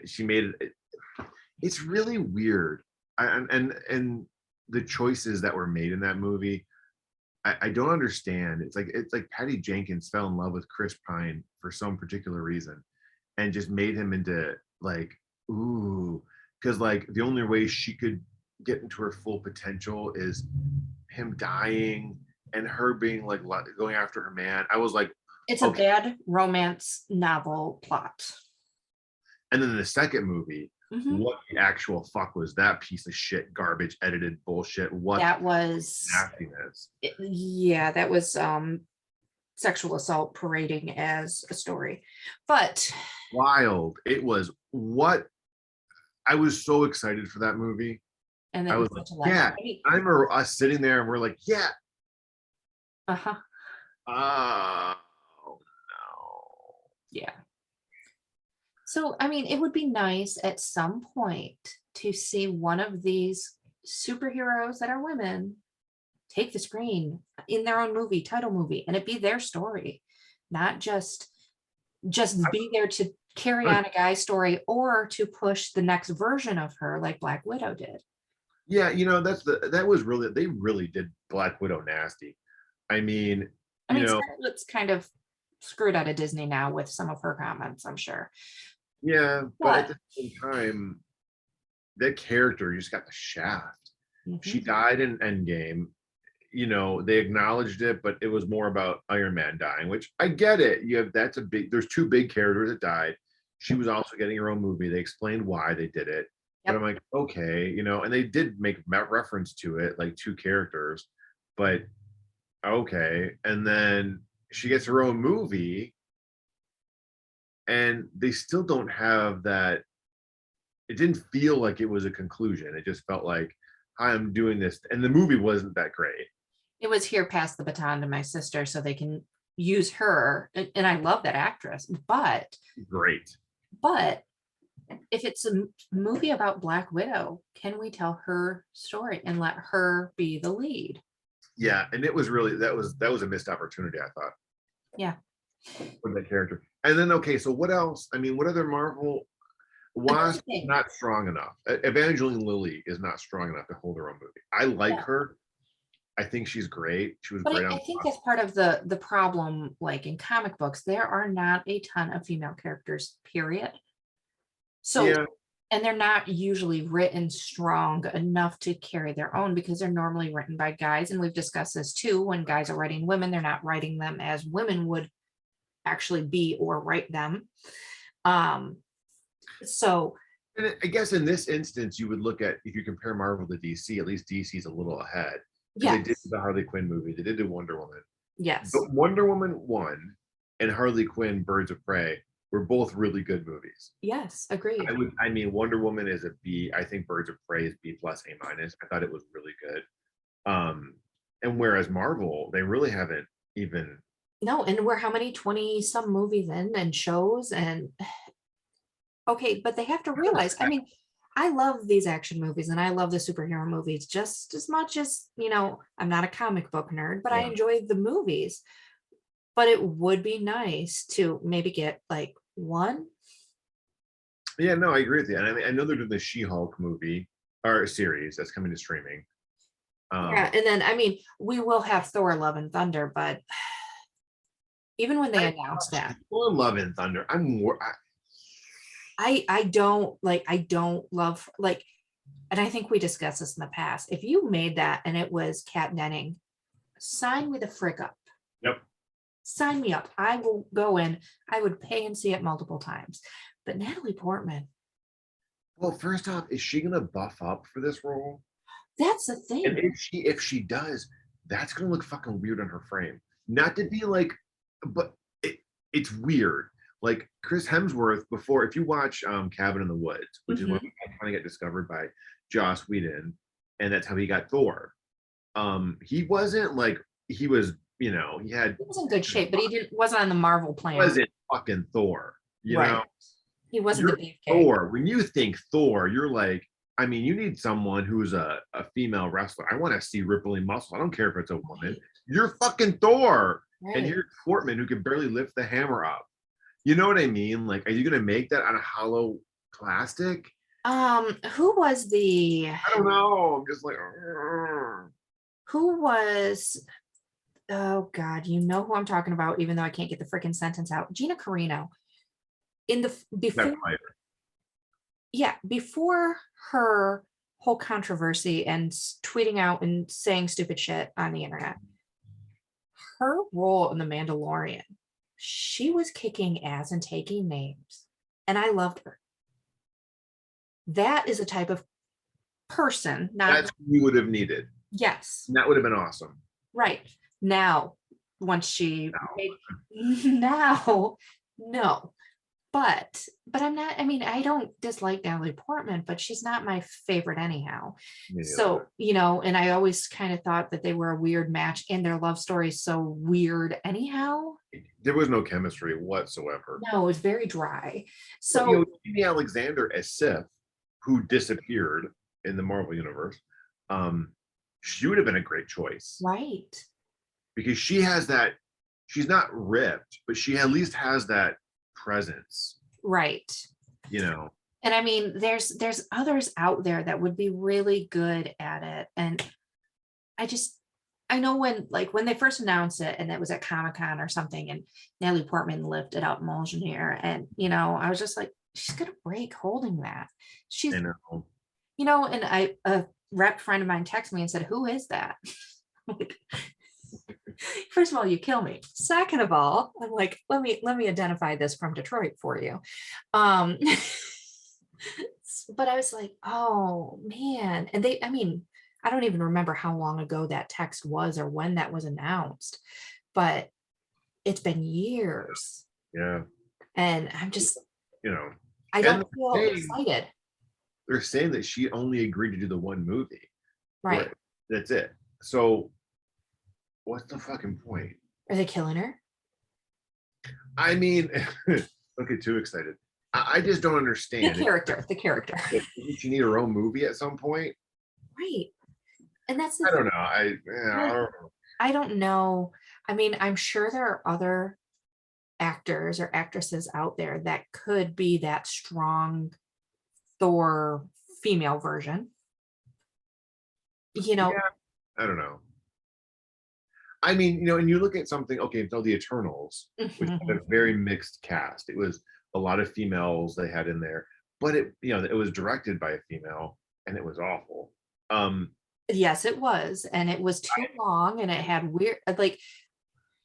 She made it. It's really weird, and the choices that were made in that movie, I don't understand. It's like Patty Jenkins fell in love with Chris Pine for some particular reason, and just made him into like, ooh, because like the only way she could get into her full potential is him dying and her being like going after her man. I was like, it's a okay. bad romance novel plot. And then in the second movie, Mhm. what the actual fuck was that piece of shit, garbage, edited bullshit? What That was, nastiness? yeah, that was sexual assault parading as a story. But Wild. It was what I was so excited for that movie. and I then was like, such a letdown. yeah. I mean, I remember us sitting there and we're like, yeah. uh-huh. Oh no. Yeah. So, I mean, it would be nice at some point to see one of these superheroes that are women take the screen in their own movie, title movie, and it be their story, not just be there to carry on a guy's story or to push the next version of her like Black Widow did. Yeah, that was really, they really did Black Widow nasty. I mean, I you mean, know, Scarlett's kind of screwed out of Disney now with some of her comments, I'm sure. yeah, but at But the same time, that character just got the shaft. She mhm, died in Endgame. They acknowledged it, but it was more about Iron Man dying, which I get it. There's two big characters that died. She was also getting her own movie. They explained why they did it. But yep. I'm like, okay, and they did make reference to it, like two characters, but okay. And then she gets her own movie, and they still don't have that. It didn't feel like it was a conclusion. It just felt like, hi, I'm doing this. And the movie wasn't that great. It was here pass the baton to my sister so they can use her. And I love that actress, Great. but if it's a movie about Black Widow, can we tell her story and let her be the lead? Yeah, and it was really, that was a missed opportunity, I thought, Yeah. for that character. And then okay, so what else? I mean, what other Marvel? And here's Wasp the thing. not strong enough. Evangeline Lilly is not strong enough to hold her own movie. I like Yeah. her. I think she's great. She was But great I on think Wasp. that's part of the problem, like in comic books, there are not a ton of female characters, period. So, Yeah, and they're not usually written strong enough to carry their own because they're normally written by guys. And we've discussed this too. When guys are writing women, they're not writing them as women would actually be or write them. So and I guess in this instance, you would look at, if you compare Marvel to DC, at least DC's a little ahead because they did yes, the Harley Quinn movie, they did the Wonder Woman, yes, but Wonder Woman 1 and Harley Quinn Birds of Prey were both really good movies. yes, agreed. I mean, Wonder Woman is a B. I think Birds of Prey is B plus A minus. I thought it was really good. And whereas Marvel, they really haven't even. No, and we're how many 20 some movies in and shows and okay, but they have to realize, I mean, I love these action movies and I love the superhero movies just as much as, I'm not a comic book nerd, but I Yeah, enjoy the movies. But it would be nice to maybe get like one. yeah, no, I agree with you. And I mean, I know they're doing the She-Hulk movie or series that's coming to streaming. Yeah, and then I mean, we will have Thor Love and Thunder, but even when they I announced that, Thor Love and Thunder. I don't love like and I think we discussed this in the past, if you made that and it was Kat Denning, sign me the frick up. Yep. Sign me up. I will go in. I would pay and see it multiple times. But Natalie Portman, Well, first off, is she gonna buff up for this role? that's the And thing. if she does, that's gonna look fucking weird on her frame. Not to be like, but it's weird. Like Chris Hemsworth before, if you watch Cabin in the Woods, which is when he trying to get discovered by Joss Whedon, and that's how he got Thor. He wasn't like he was, you know, he had He was in good shape, but he wasn't on the Marvel plan. wasn't fucking Thor, you know. He wasn't You're the beefcake. Thor. When you think Thor, you're like, I mean, you need someone who's a female wrestler. I want to see rippling muscle. I don't care if it's a woman. You're fucking Thor. Right. And you're Portman who can barely lift the hammer up. You know what I mean? Like, are you gonna make that out of hollow plastic? Who was the I don't know. I'm just like, who was oh god, you know who I'm talking about, even though I can't get the freaking sentence out. Gina Carino. In the before, yeah, before her whole controversy and tweeting out and saying stupid shit on the internet, her role in The Mandalorian, she was kicking ass and taking names, and I loved her. That is a type of person. That's what you would have needed. Yes. That would have been awesome. Right. Now, once she now, no. But I'm not, I mean, I don't dislike Natalie Portman, but she's not my favorite anyhow. So, you know, and I always kind of thought that they were a weird match, and their love story is so weird anyhow. There was no chemistry whatsoever. No, it was very dry. So, but, you know, Amy Alexander as Sif, who disappeared in the Marvel universe, she would have been a great choice. Right. Because she has that, she's not ripped, but she at least has that presence. Right. You know. And I mean, there's others out there that would be really good at it. And I know when they first announced it, and it was at Comic-Con or something, and Natalie Portman lifted up Mjolnir, and you know, I was just like, she's gonna break holding that. She's, I know. You know, and a rep friend of mine texted me and said, "Who is that?" Like, first of all, you kill me. Second of all, I'm like, let me identify this from Detroit for you. But I was like, oh man. And I mean, I don't even remember how long ago that text was or when that was announced, but it's been years. Yeah. And I'm just, you know, I don't feel excited. They're saying that she only agreed to do the one movie. Right. That's it. So what's the fucking point? Are they killing her? I mean, don't get too excited. I just don't understand. The character. Doesn't she need her own movie at some point? Right. And that's I don't know. I don't know. I mean, I'm sure there are other actors or actresses out there that could be that strong Thor female version. You know, yeah, I don't know. I mean, you know, and you look at something, okay, so the Eternals, which had a very mixed cast. It was a lot of females they had in there, but it was directed by a female, and it was awful. Yes, it was, and it was too long, and it had weird, like,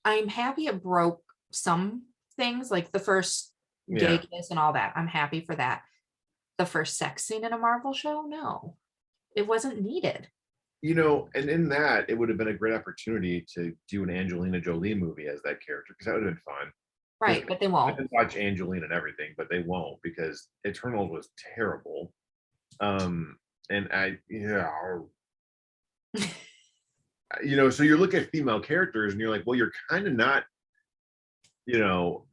I'm happy it broke some things, like the first gay kiss and all that. I'm happy for that. The first sex scene in a Marvel show, no, it wasn't needed. You know, and in that, it would have been a great opportunity to do an Angelina Jolie movie as that character, because that would have been fun. Right, but they won't. I can watch Angelina and everything, but they won't, because Eternals was terrible. And you know, so you look at female characters and you're like, well, you're kind of not, you know,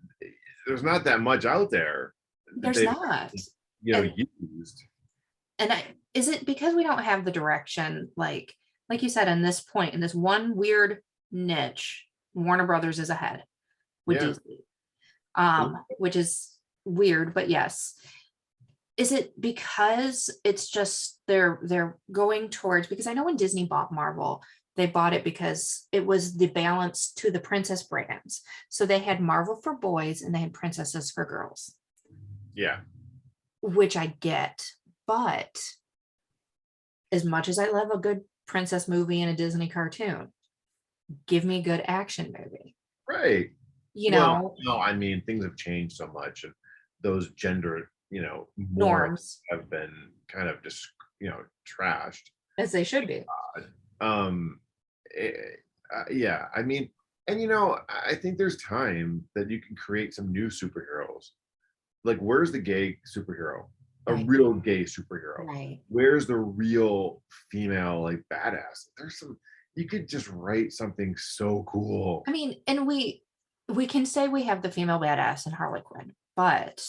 there's not that much out there. There's not. You know, used. And is it because we don't have the direction, like you said, in this point, in this one weird niche, Warner Brothers is ahead with Disney, which is weird, but yes. Is it because it's just they're going towards, because I know when Disney bought Marvel, they bought it because it was the balance to the princess brands. So they had Marvel for boys and they had princesses for girls. Yeah. Which I get, but as much as I love a good princess movie and a Disney cartoon, give me a good action movie. Right. You Well, know, no, I mean, things have changed so much, and those gender, more norms, have been kind of just, trashed. as they should be. Um, eh, yeah, I mean, and I think there's time that you can create some new superheroes. Like, where's the gay superhero? A Right. real gay superhero. Right. Where's the real female, like, badass? You could just write something so cool. I mean, and we can say we have the female badass in Harley Quinn, but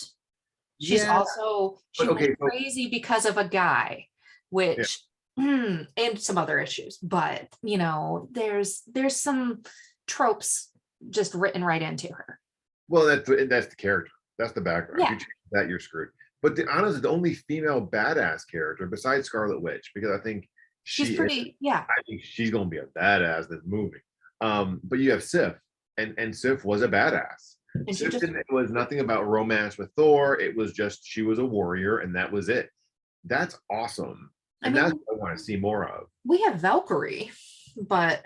she's Yeah, also but she went okay, so crazy because of a guy, yeah. which and some other issues. But there's some tropes just written right into her. Well, that's the character. That's the background. If Yeah, you change that, you're screwed. But honestly, the only female badass character besides Scarlet Witch, because I think she's she is, pretty. Yeah, I think she's gonna be a badass in this movie. But you have Sif, and Sif was a badass. and she Sif just. didn't, it was nothing about romance with Thor. It was just she was a warrior, and that was it. That's awesome, I and that's mean, what I want to see more of. we have Valkyrie, but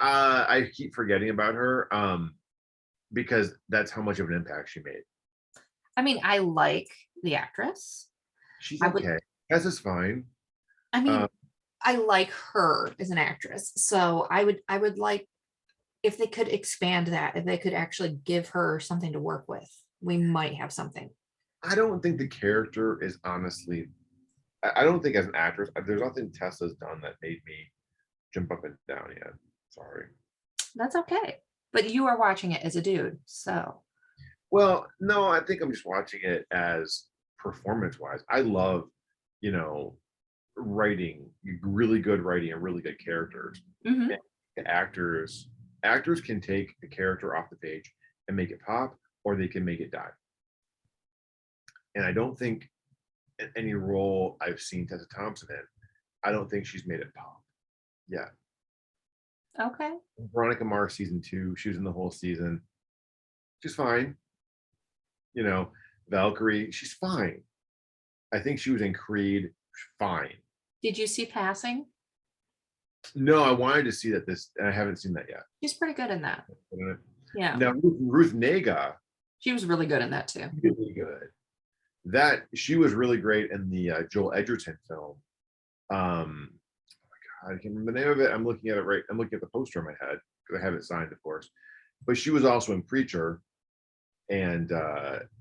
I keep forgetting about her, because that's how much of an impact she made. I mean, I like the actress. She's I would. okay. Tess is fine. I mean, Uh, I like her as an actress, so I would like if they could expand that, if they could actually give her something to work with, we might have something. I don't think the character is honestly. I don't think as an actress, there's nothing Tessa's done that made me jump up and down yet. Sorry. That's okay. But you are watching it as a dude, so Well, no, I think I'm just watching it as performance wise. I love, you know, writing, really good writing and really good characters. mhm. And actors can take a character off the page and make it pop, or they can make it die. And I don't think in any role I've seen Tessa Thompson in, I don't think she's made it pop. Yeah. Okay. Veronica Mars season 2, she was in the whole season. She's fine. Valkyrie, she's fine. I think she was in Creed, fine. Did you see Passing? No, I wanted to see that and I haven't seen that yet. She's pretty good in that. Yeah. Now Ruth Nega, She was really good in that too. really good. That she was really great in the Joel Edgerton film. Um, oh my God, I can't remember the name of it. I'm looking at it right. I'm looking at the poster in my head because I have it signed, of course. But she was also in Preacher, and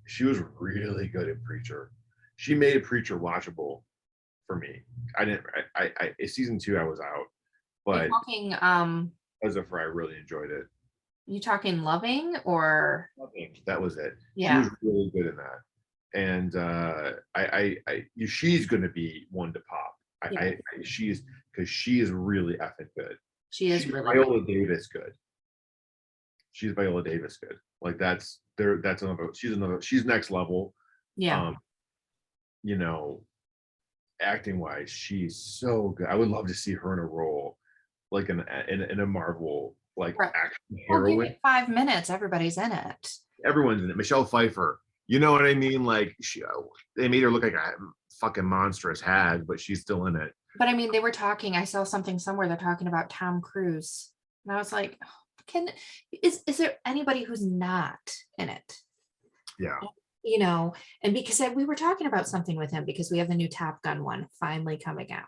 she was really good at Preacher. She made Preacher watchable for me. I didn't. Season 2, I was out, but as a for I really enjoyed it. You talking Loving or That was it. She yeah. was really good in that, and she's going to be one to pop. Yeah. She's because she is really effing good. She is She's really Viola Davis good. She's Viola Davis good. Like that's there. That's another. She's next level. yeah. Acting wise, she's so good. I would love to see her in a role like in a Marvel like Right. action Well, give heroine. it 5 minutes, everybody's in it. Everyone's in it. Michelle Pfeiffer. You know what I mean? Like they made her look like a fucking monstrous hag, but she's still in it. But I mean, they were talking, I saw something somewhere, they're talking about Tom Cruise. And I was like, is there anybody who's not in it? Yeah. And because we were talking about something with him because we have the new Top Gun one finally coming out.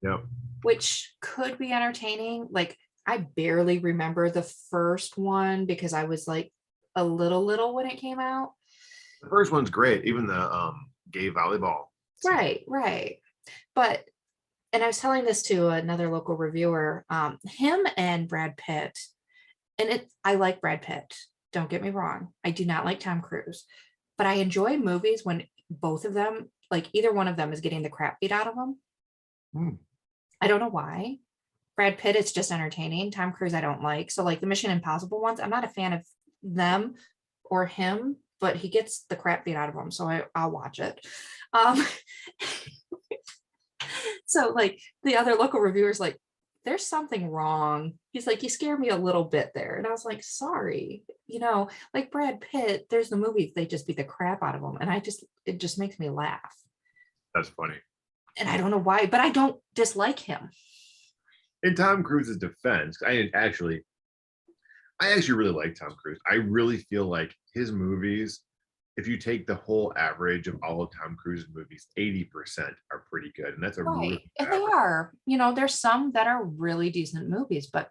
Yep. Which could be entertaining. Like, I barely remember the first one because I was like a little when it came out. The first one's great, even the gay volleyball. Right. But and I was telling this to another local reviewer, him and Brad Pitt, and I like Brad Pitt. Don't get me wrong. I do not like Tom Cruise, but I enjoy movies when both of them, like either one of them is getting the crap beat out of them. I don't know why. Brad Pitt is just entertaining. Tom Cruise, I don't like. So like the Mission Impossible ones, I'm not a fan of them or him, but he gets the crap beat out of him. So I'll watch it. So like the other local reviewers, like, there's something wrong. He's like, you scared me a little bit there. And I was like, sorry, like Brad Pitt, there's the movies, they just beat the crap out of him. And it just makes me laugh. That's funny. And I don't know why, but I don't dislike him. In Tom Cruise's defense, I actually really like Tom Cruise. I really feel like his movies, if you take the whole average of all of Tom Cruise's movies, 80% are pretty good. And that's a really Right. good And they average. are, there's some that are really decent movies, but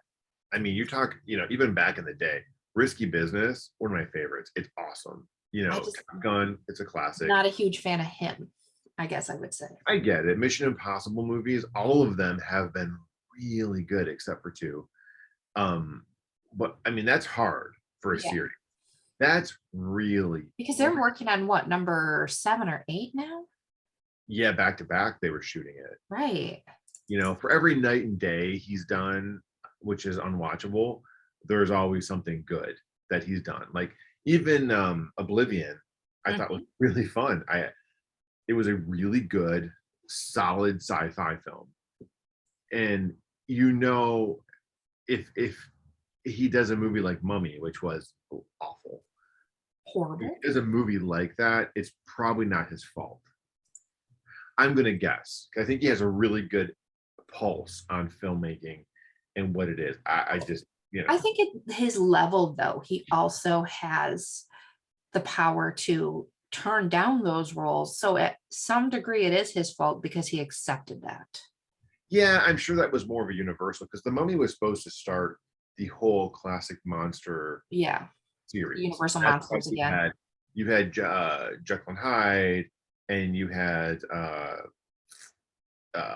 I mean, you talk, even back in the day, Risky Business, one of my favorites. It's awesome. I just Top Gun, it's a classic. not a huge fan of him, I guess I would say. I get it. Mission Impossible movies, all of them have been really good except for two. Um, but I mean, that's hard for a Yeah. series. That's really, Because they're working on what, number 7 or 8 now? yeah, back to back, they were shooting it. Right. For every night and day he's done, which is unwatchable, there's always something good that he's done. Like even Oblivion, I thought was Mhm. really fun. It was a really good, solid sci-fi film. And if he does a movie like Mummy, which was awful, if Horrible. he does a movie like that, it's probably not his fault. I'm gonna guess. I think he has a really good pulse on filmmaking and what it is. I just, I think at his level, though, he also has the power to turn down those roles. So at some degree, it is his fault because he accepted that. yeah, I'm sure that was more of a universal because the Mummy was supposed to start the whole classic monster Yeah. series. Universal That's why monsters again. you had Jekyll and Hyde, and you had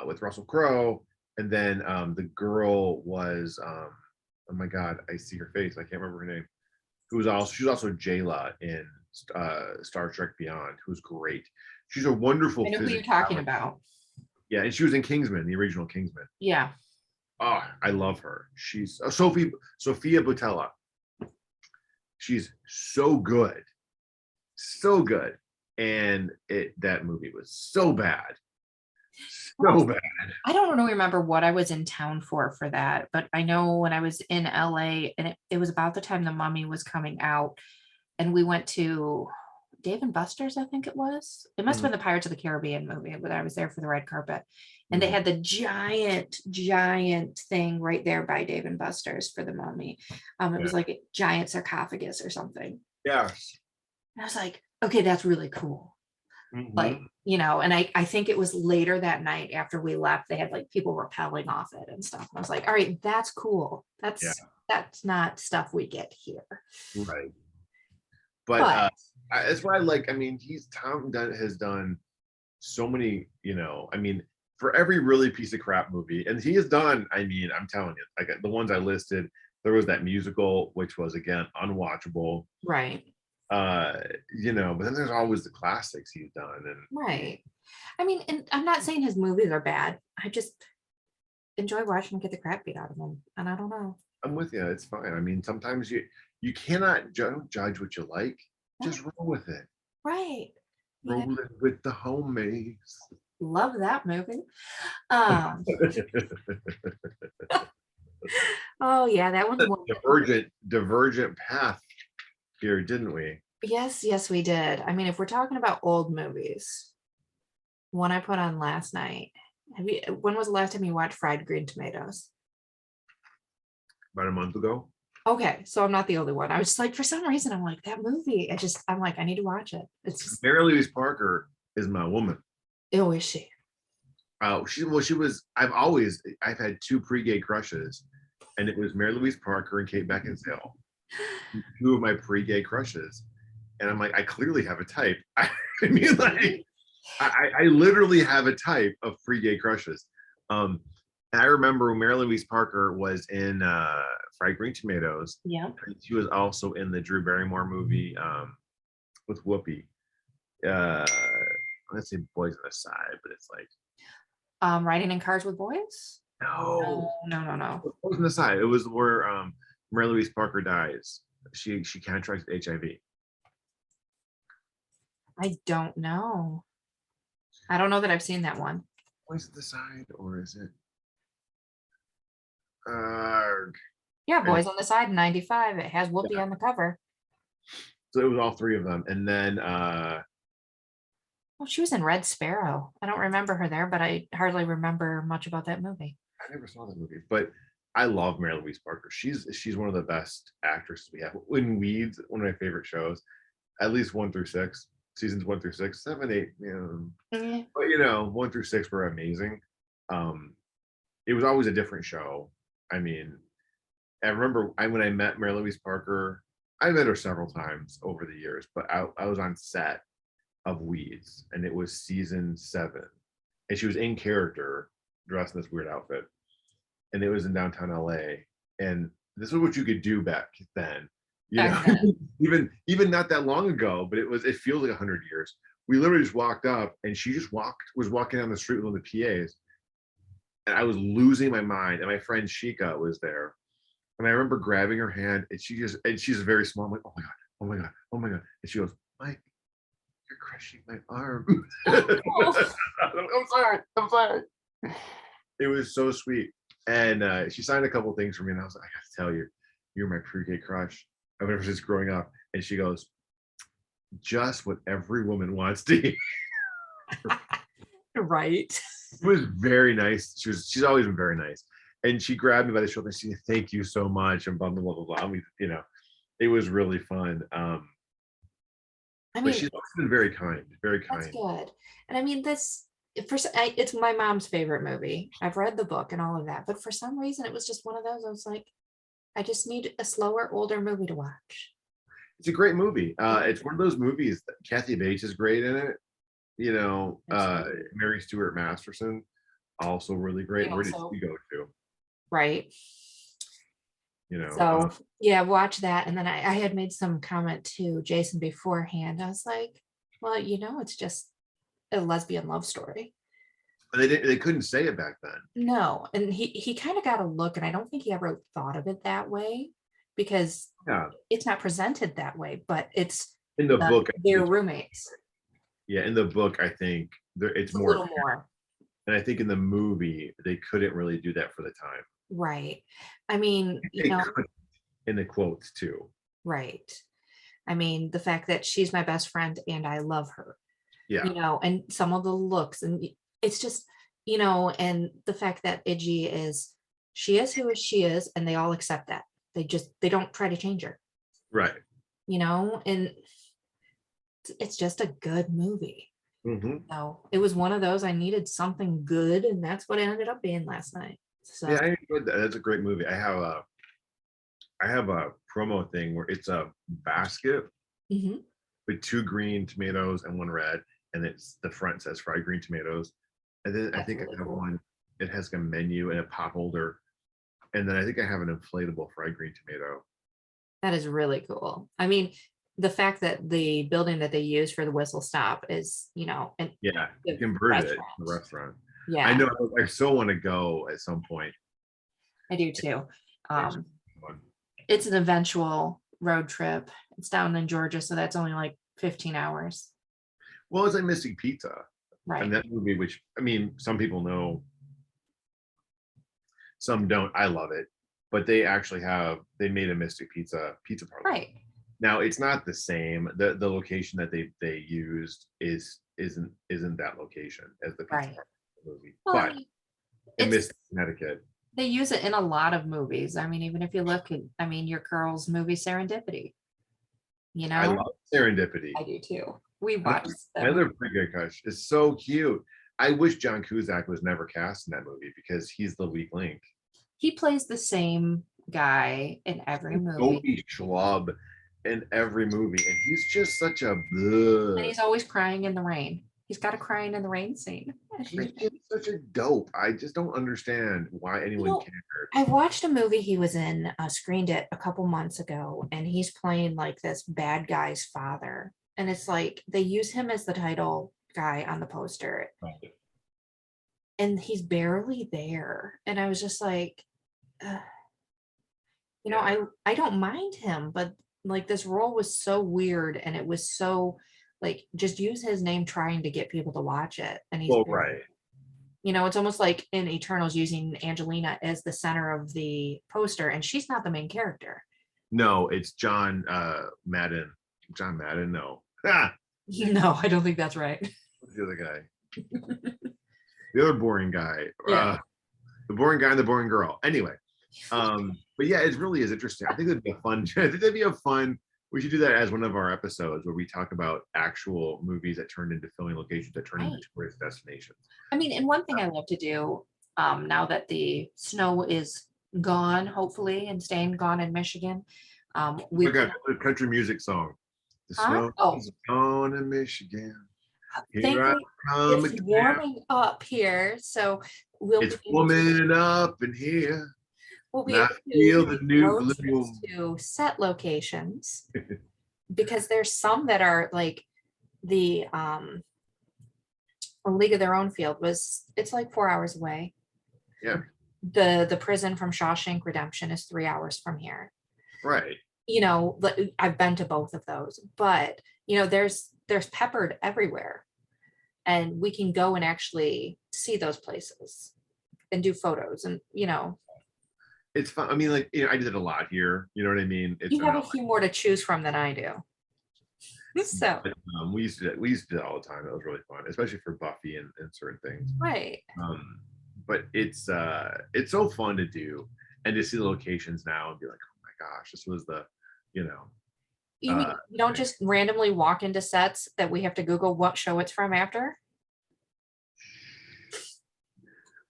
with Russell Crowe, and then the girl was oh my god, I see her face. I can't remember her name. She was also Jayla in Star Trek Beyond, who's great. She's a wonderful I know who you're physics talking talent. about. Yeah, and she was in Kingsman, the original Kingsman. Yeah. Oh, I love her. She's Sophia Butella. She's so good, and that movie was so bad, so bad. I don't know, remember what I was in town for that, but I know when I was in LA and it was about the time The Mummy was coming out, and we went to Dave and Buster's, I think it was. It must have Mhm, been the Pirates of the Caribbean movie, but I was there for the red carpet. And they mhm. had the giant thing right there by Dave and Buster's for The Mummy. It Yeah, was like a giant sarcophagus or something. yes. And I was like, okay, that's really cool. Like, Mhm. and I think it was later that night after we left, they had like people rappelling off it and stuff. And I was like, all right, that's cool. Yeah, That's not stuff we get here. right. But But that's why I like. I mean, has done so many. I mean, for every really piece of crap movie, and he has done. I mean, I'm telling you, like the ones I listed. There was that musical, which was again unwatchable. right, But then there's always the classics he's done, and right. I mean, and I'm not saying his movies are bad. I just enjoy watching him get the crap beat out of him. And I don't know. I'm with you. It's fine. I mean, sometimes you cannot judge what you like. Right. Just roll with it. Right. Roll it with the homies. Love that movie. Um, oh yeah, that one's one. Divergent path here, didn't we? Yes, yes, we did. I mean, if we're talking about old movies, one I put on last night. When was the last time you watched Fried Green Tomatoes? About a month ago. Okay, so I'm not the only one. I was just like, for some reason, I'm like, that movie. I'm like, I need to watch it. It's just, Mary Louise Parker is my woman. oh, is she? She was. I've had two pre-gay crushes, and it was Mary Louise Parker and Kate Beckinsale, two of my pre-gay crushes. And I'm like, I clearly have a type. I mean, like, I literally have a type of pre-gay crushes. And I remember when Mary Louise Parker was in Fried Green Tomatoes. Yeah. She was also in the Drew Barrymore movie with Whoopi. Uh, let's say Boys on the Side, but it's like Riding in Cars with Boys? no, No, no, no, no. Boys on the Side. It was where Mary Louise Parker dies. She contracts HIV. I don't know. I don't know that I've seen that one. Boys on the Side, or is it? Uh, Yeah, and Boys on the Side in 95. It has Whoopi on the cover. so it was all three of them, and then Well, she was in Red Sparrow. I don't remember her there, but I hardly remember much about that movie. I never saw that movie, but I love Mary Louise Parker. She's one of the best actresses we have. In Weeds, one of my favorite shows, at least 1 through 6, seasons 1 through 6, 7, 8, but 1 through 6 were amazing. Um, it was always a different show. I mean, I remember when I met Mary Louise Parker, I met her several times over the years, but I was on set of Weeds, and it was season 7, and she was in character, dressed in this weird outfit, and it was in downtown LA. And this was what you could do back then, you know, Back then. even not that long ago, but it feels like 100 years. We literally just walked up, and she just was walking down the street with one of the PAs, and I was losing my mind. And my friend Shika was there, and I remember grabbing her hand, and she's very small. I'm like, oh my god, oh my god, oh my god, and she goes, Mike, you're crushing my arm. I'm sorry, I'm sorry. It was so sweet. And she signed a couple things for me, and I was like, I gotta tell you, you're my pre-K crush. I remember just growing up. And she goes, just what every woman wants to hear. Right. It was very nice. She's always been very nice. And she grabbed me by the shoulder and she said, thank you so much, and blah blah blah blah blah. It was really fun. I But mean, she's always been very kind, very that's kind. good. And I mean, it's my mom's favorite movie. I've read the book and all of that, but for some reason, it was just one of those. I was like, I just need a slower, older movie to watch. It's a great movie. It's one of those movies that Kathy Bates is great in it. Absolutely. Mary Stuart Masterson, also really great. And Where did also, she go to? right. You know, So yeah, watch that. And then I had made some comment to Jason beforehand. I was like, well, it's just a lesbian love story. they couldn't say it back then. No, and he kind of got a look, and I don't think he ever thought of it that way, because Yeah, it's not presented that way, but it's in the book, their roommates. yeah, in the book, I think it's It's a more, little more. and I think in the movie they couldn't really do that for the time. Right. I mean, They could in the quotes too. right. I mean, the fact that she's my best friend and I love her, Yeah, and some of the looks, and it's just, and the fact that she is who she is, and they all accept that. They don't try to change her, right. and it's just a good movie. Hmm. So it was one of those, I needed something good, and that's what it ended up being last night. So Yeah, I enjoyed that. That's a great movie. I have a promo thing where it's a basket mhm, with 2 green tomatoes and 1 red, and the front says fried green tomatoes. And then I that's think I really have cool. one. It has a menu and a pot holder, and then I think I have an inflatable fried green tomato. That is really cool. I mean, the fact that the building that they use for the whistle stop is, an Yeah, you active converted it to a restaurant. restaurant. I Yeah, know. I so want to go at some point. I do too. It's Um, fun. it's an eventual road trip. It's down in Georgia, so that's only like 15 hours. Well, it's like Mystic Pizza, and Right. that movie, which I mean, some people know, some don't. I love it, but they made a Mystic Pizza parlor. Right. Now it's not the same. The location that they used isn't that location as the Pizza Right. Parlor movie, Well, I but mean, in it's Mystic, Connecticut. they use it in a lot of movies. I mean, even if you look at, your girl's movie Serendipity, you I know, love Serendipity. I do too. We Another, watched them. another pretty good crush. It's so cute. I wish John Cusack was never cast in that movie because he's the weak link. He plays the same guy in every movie, Dopey schlub in every movie, and he's just such a. and Bleh. he's always crying in the rain. He's got a crying in the rain scene. He's just such a dope. I just don't understand why You anyone know, cared. I watched a movie he was in, screened it a couple months ago, and he's playing like this bad guy's father. And it's like they use him as the title guy on the poster, and he's barely there. And I was just like, "Ugh." Yeah. I don't mind him, but like this role was so weird, and it was so like just use his name trying to get people to watch it. And he's Well, right. it's almost like in Eternals using Angelina as the center of the poster, and she's not the main character. No, it's John Madden. John Madden. No. Ah, No, I don't think that's right. the other guy? The other boring guy. Yeah. The boring guy and the boring girl. Anyway, but yeah, it really is interesting. I think that'd be a fun. I think that'd be a fun. We should do that as one of our episodes where we talk about actual movies that turned into filming locations that turned into Right. tourist destinations. I mean, and one thing I love to do, now that the snow is gone, hopefully, and staying gone in Michigan, Oh we my God, a country music song. The huh? snow Oh, is gone in Michigan. Here I thankfully come it's again. warming up here, so we'll be It's able to warming up in here. we'll be And I able to feel the take new road trips bloom. to set locations because there's some that are like the A League of Their Own field it's like 4 hours away. Yeah, The prison from Shawshank Redemption is 3 hours from here. right. I've been to both of those, but there's peppered everywhere, and we can go and actually see those places and do photos, and It's fun. I mean, like, I did a lot here. You know what I mean? It's you have a not few more to choose from than I do. So, like, we used to do that all the time. It was really fun, especially for Buffy and certain things. right. But it's so fun to do and to see the locations now and be like, oh my gosh, this was the, you know, You mean you don't just randomly walk into sets that we have to Google what show it's from after?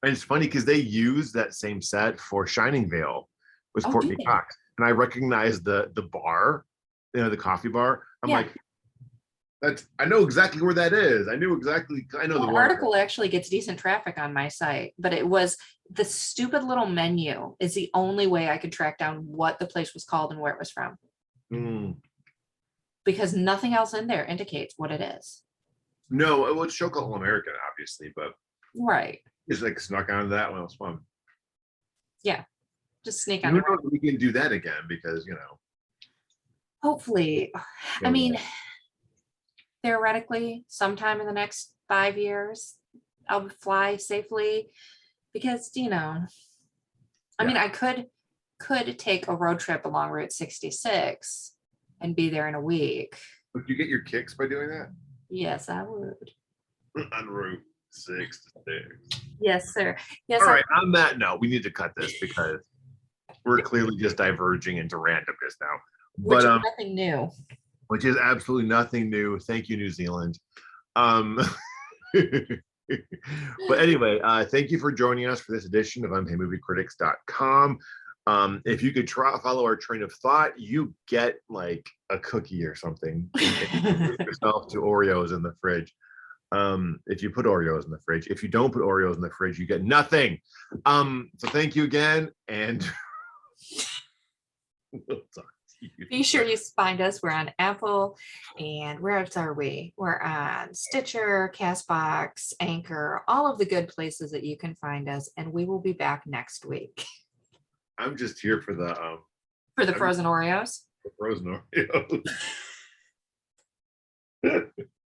and it's funny because they used that same set for Shining Vale with Oh, do Courtney they? Cox, and I recognized the bar, the coffee bar. I'm Yeah. like, I know exactly where that is. I know Well, the the one. article actually gets decent traffic on my site, but it was the stupid little menu is the only way I could track down what the place was called and where it was from, Mm. because nothing else in there indicates what it is. No, it was show called All American, obviously, but Right. it's like snuck onto that one. It was fun. Yeah. Just sneak Who on. knows if we can do that again because Hopefully. I mean, theoretically, sometime in the next 5 years, I'll fly safely because, I mean, I could take a road trip along Route 66 and be there in a week. Would you get your kicks by doing that? Yes, I would. On Route 66. Yes, sir. Yes. All right. On that note, we need to cut this because we're clearly just diverging into randomness now. Which But is nothing new. which is absolutely nothing new. Thank you, New Zealand. But anyway, thank you for joining us for this edition of unpaidmoviecritics.com. If you could follow our train of thought, you get like a cookie or something. Treat yourself to Oreos in the fridge. If you put Oreos in the fridge. If you don't put Oreos in the fridge, you get nothing. So thank you again, and we'll talk to you. Be sure you find us. We're on Apple, and where else are we? We're on Stitcher, Castbox, Anchor, all of the good places that you can find us, and we will be back next week I'm just here for the frozen Oreos. frozen Oreos.